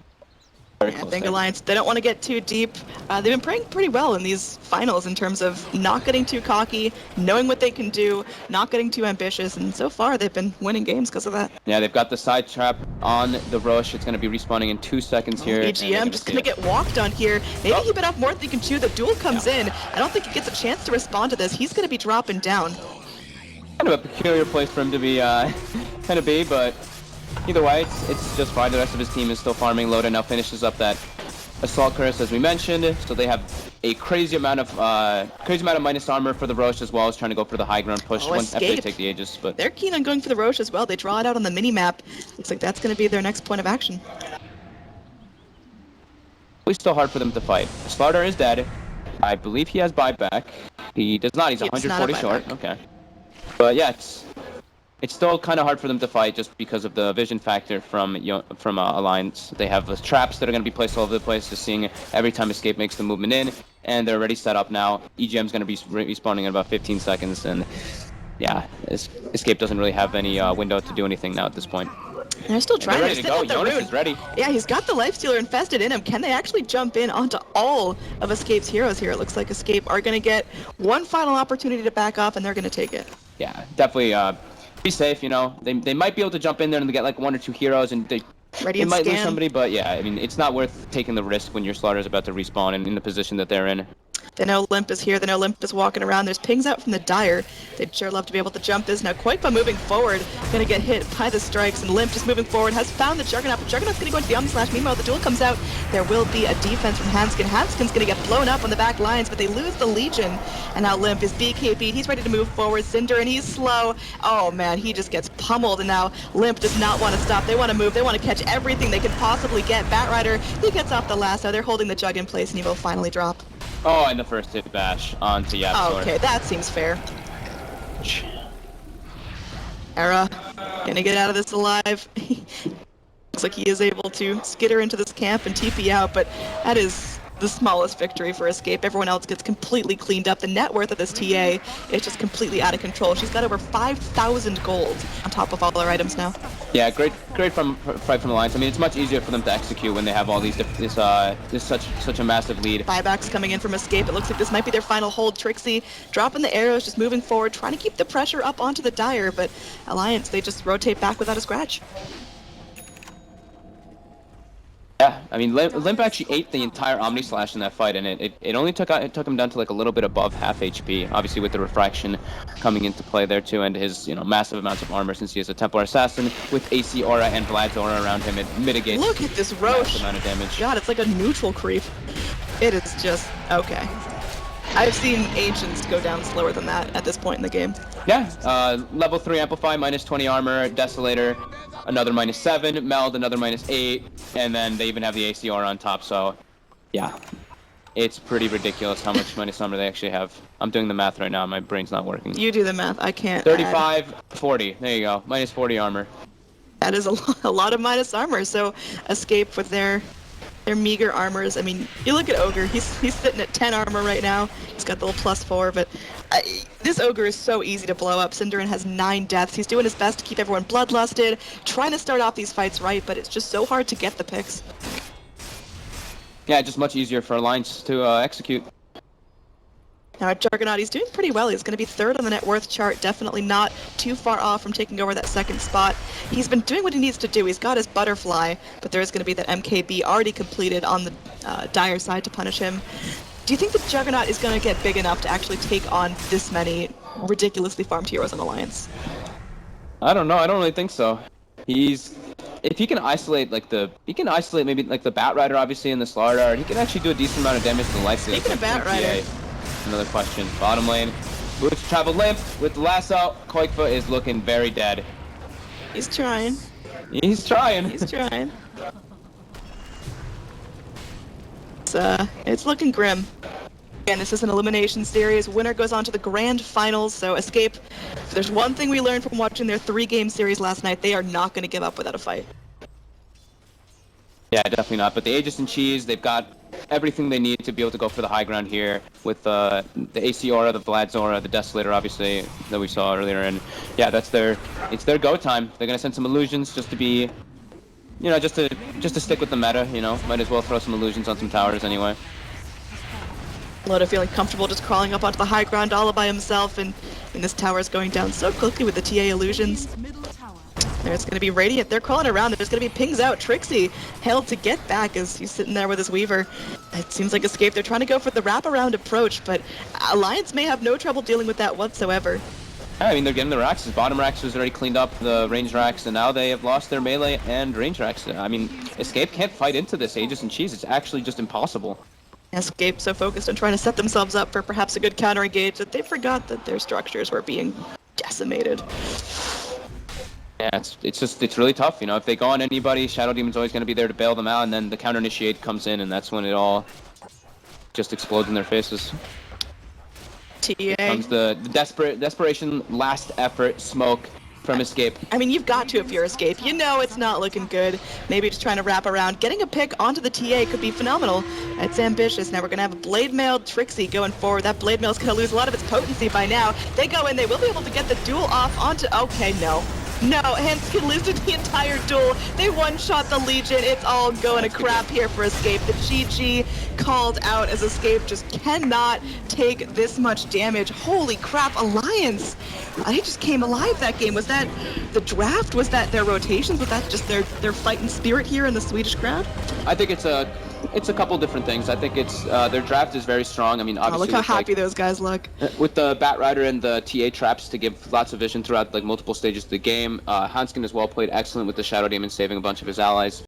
Very I close think there. Alliance, they don't want to get too deep. They've been playing pretty well in these finals in terms of not getting too cocky, knowing what they can do, not getting too ambitious, and so far they've been winning games because of that. Yeah, they've got the side trap on the Roche. It's going to be respawning in 2 seconds here. and they're EGM just going to see it. get walked on here. Maybe he bit off more than he can chew. The duel comes in. I don't think he gets a chance to respond to this. He's going to be dropping down. Kind of a peculiar place for him to be, but either way, it's just fine. The rest of his team is still farming. Loda now finishes up that Assault Curse, as we mentioned, so they have a crazy amount of minus armor for the Roche, as well as trying to go for the high ground push after they Escape. take the Aegis. But They're keen on going for the Roche as well. They draw it out on the mini-map. Looks like that's going to be their next point of action. it's still hard for them to fight. Slaughter is dead. I believe he has buyback. He does not. He's It's not a 140 short. buyback. Okay. But yeah, it's still kind of hard for them to fight just because of the vision factor from Alliance. They have the traps that are going to be placed all over the place, just seeing every time Escape makes the movement in, and they're already set up now. EGM's going to be respawning in about 15 seconds, and yeah, Escape doesn't really have any window to do anything now at this point. They're still trying They're to ready to sit go. with the Jonas rune. is ready. Yeah, he's got the Lifestealer infested in him. Can they actually jump in onto all of Escape's heroes here? It looks like Escape are going to get one final opportunity to back off, and they're going to take it. Yeah, definitely be safe, you know. They might be able to jump in there and get like 1 or 2 heroes, and they Radiant might lose scan. somebody, but yeah, I mean, it's not worth taking the risk when your Slaughter is about to respawn and in the position that they're in. They know Limp is here. They know Limp is walking around. There's pings out from the Dire. They'd sure love to be able to jump this. Now, Koikba moving forward, going to get hit by the strikes, and Limp just moving forward has found the Juggernaut, but Juggernaut's going to go into the Omnislash. Meanwhile, the duel comes out. There will be a defense from Hanskin. Hanskin's going to get blown up on the back lines, but they lose the Legion, and now Limp is BKB'd. He's ready to move forward. Cinder, and he's slow. Oh, man, he just gets pummeled, and now Limp does not want to stop. They want to move. They want to catch everything they can possibly get. Batrider, he gets off the lasso. They're holding the Jug in place, and he will finally drop. Oh, and the first hit bash onto Yapzor. Okay, that seems fair. Era, gonna get out of this alive. Looks like he is able to skitter into this camp and TP out, but that is the smallest victory for Escape. Everyone else gets completely cleaned up. The net worth of this TA is just completely out of control. She's got over 5,000 gold on top of all her items now. Yeah, great fight from Alliance. I mean, it's much easier for them to execute when they have all these such a massive lead. Buybacks coming in from Escape. It looks like this might be their final hold. Trixie dropping the arrows, just moving forward, trying to keep the pressure up onto the Dire, but Alliance, they just rotate back without a scratch. Yeah, I mean, Limp actually ate the entire Omnislash in that fight, and it only took him down to like a little bit above half HP. Obviously, with the refraction coming into play there too, and his massive amounts of armor since he is a Templar Assassin with AC aura and Vlad's aura around him, it mitigates. Look at this massive Roche. amount of damage. God, it's like a neutral creep. It is just okay. I've seen Ancients go down slower than that at this point in the game. Yeah, level 3 Amplify, minus 20 armor, Desolator, another minus 7, Meld, another minus 8, and then they even have the ACR on top, so yeah. It's pretty ridiculous how much minus armor they actually have. I'm doing the math right now, my brain's not working. You do the math, I can't 35, 40, there you go, minus 40 armor. That is a lot of minus armor, so Escape with their meager armors. I mean, you look at Ogre, he's sitting at 10 armor right now. He's got the little +4, but this Ogre is so easy to blow up. Synderen has 9 deaths. He's doing his best to keep everyone bloodlusted, trying to start off these fights right, but it's just so hard to get the picks. Yeah, just much easier for Alliance to execute. Now, Juggernaut, he's doing pretty well. He's going to be 3rd on the net worth chart, definitely not too far off from taking over that 2nd spot. He's been doing what he needs to do. He's got his butterfly, but there is going to be that MKB already completed on the Dire side to punish him. Do you think the Juggernaut is going to get big enough to actually take on this many ridiculously farmed heroes in Alliance? I don't know, I don't really think so. If he can isolate maybe like the Bat Rider obviously and the Slaughter Dart, he can actually do a decent amount of damage to the life steal. Speaking of Bat Rider. Another question. Bottom lane. Boots traveled limp with the lasso. Koikfa is looking very dead. He's trying. He's trying. He's trying. It's looking grim. Again, this is an elimination series. Winner goes on to the grand finals, so Escape. If there's one thing we learned from watching their 3-game series last night, they are not going to give up without a fight. Yeah, definitely not. But the Aegis and Cheese, they've got everything they need to be able to go for the high ground here with the AC Aura, the Vlad's Aura, the Desolator, obviously, that we saw earlier. And yeah, it's their go time. They're going to send some illusions just to be, you know, just to stick with the meta, you know. Might as well throw some illusions on some towers anyway. Loda feeling comfortable just crawling up onto the high ground all by himself, and this tower is going down so quickly with the TA illusions. Middle tower. There's going to be Radiant. They're crawling around. There's going to be pings out. Trixie held to get back as he's sitting there with his Weaver. It seems like Escape. They're trying to go for the wraparound approach, but Alliance may have no trouble dealing with that whatsoever. I mean, they're getting the racks. Bottom racks was already cleaned up, the range racks, and now they have lost their melee and range racks. I mean, Escape can't fight into this Aegis and Cheese. It's actually just impossible. Escape so focused on trying to set themselves up for perhaps a good counter engage that they forgot that their structures were being decimated. Yeah, it's really tough, you know. If they go on anybody, Shadow Demon's always going to be there to bail them out, and then the counter initiate comes in, and that's when it all just explodes in their faces. TA. Comes the desperation, last effort smoke from Escape. I mean, you've got to if you're Escape. You know it's not looking good. Maybe just trying to wrap around. Getting a pick onto the TA could be phenomenal. It's ambitious. Now we're going to have a Blade Mailed Trixie going forward. That Blade Mail is going to lose a lot of its potency by now. They go in. They will be able to get the duel off onto... Okay, no. No, Hanskin loses the entire duel. They one-shot the Legion. It's all going to crap here for Escape. The GG called out as Escape just cannot take this much damage. Holy crap, Alliance! They just came alive that game. Was that the draft? Was that their rotations? Was that just their fighting spirit here in the Swedish crowd? I think it's a couple different things. I think it's their draft is very strong. I mean, obviously, look how happy those guys look. With the Bat Rider and the TA traps to give lots of vision throughout like multiple stages of the game. Hanskin as well played excellent with the Shadow Demon, saving a bunch of his allies.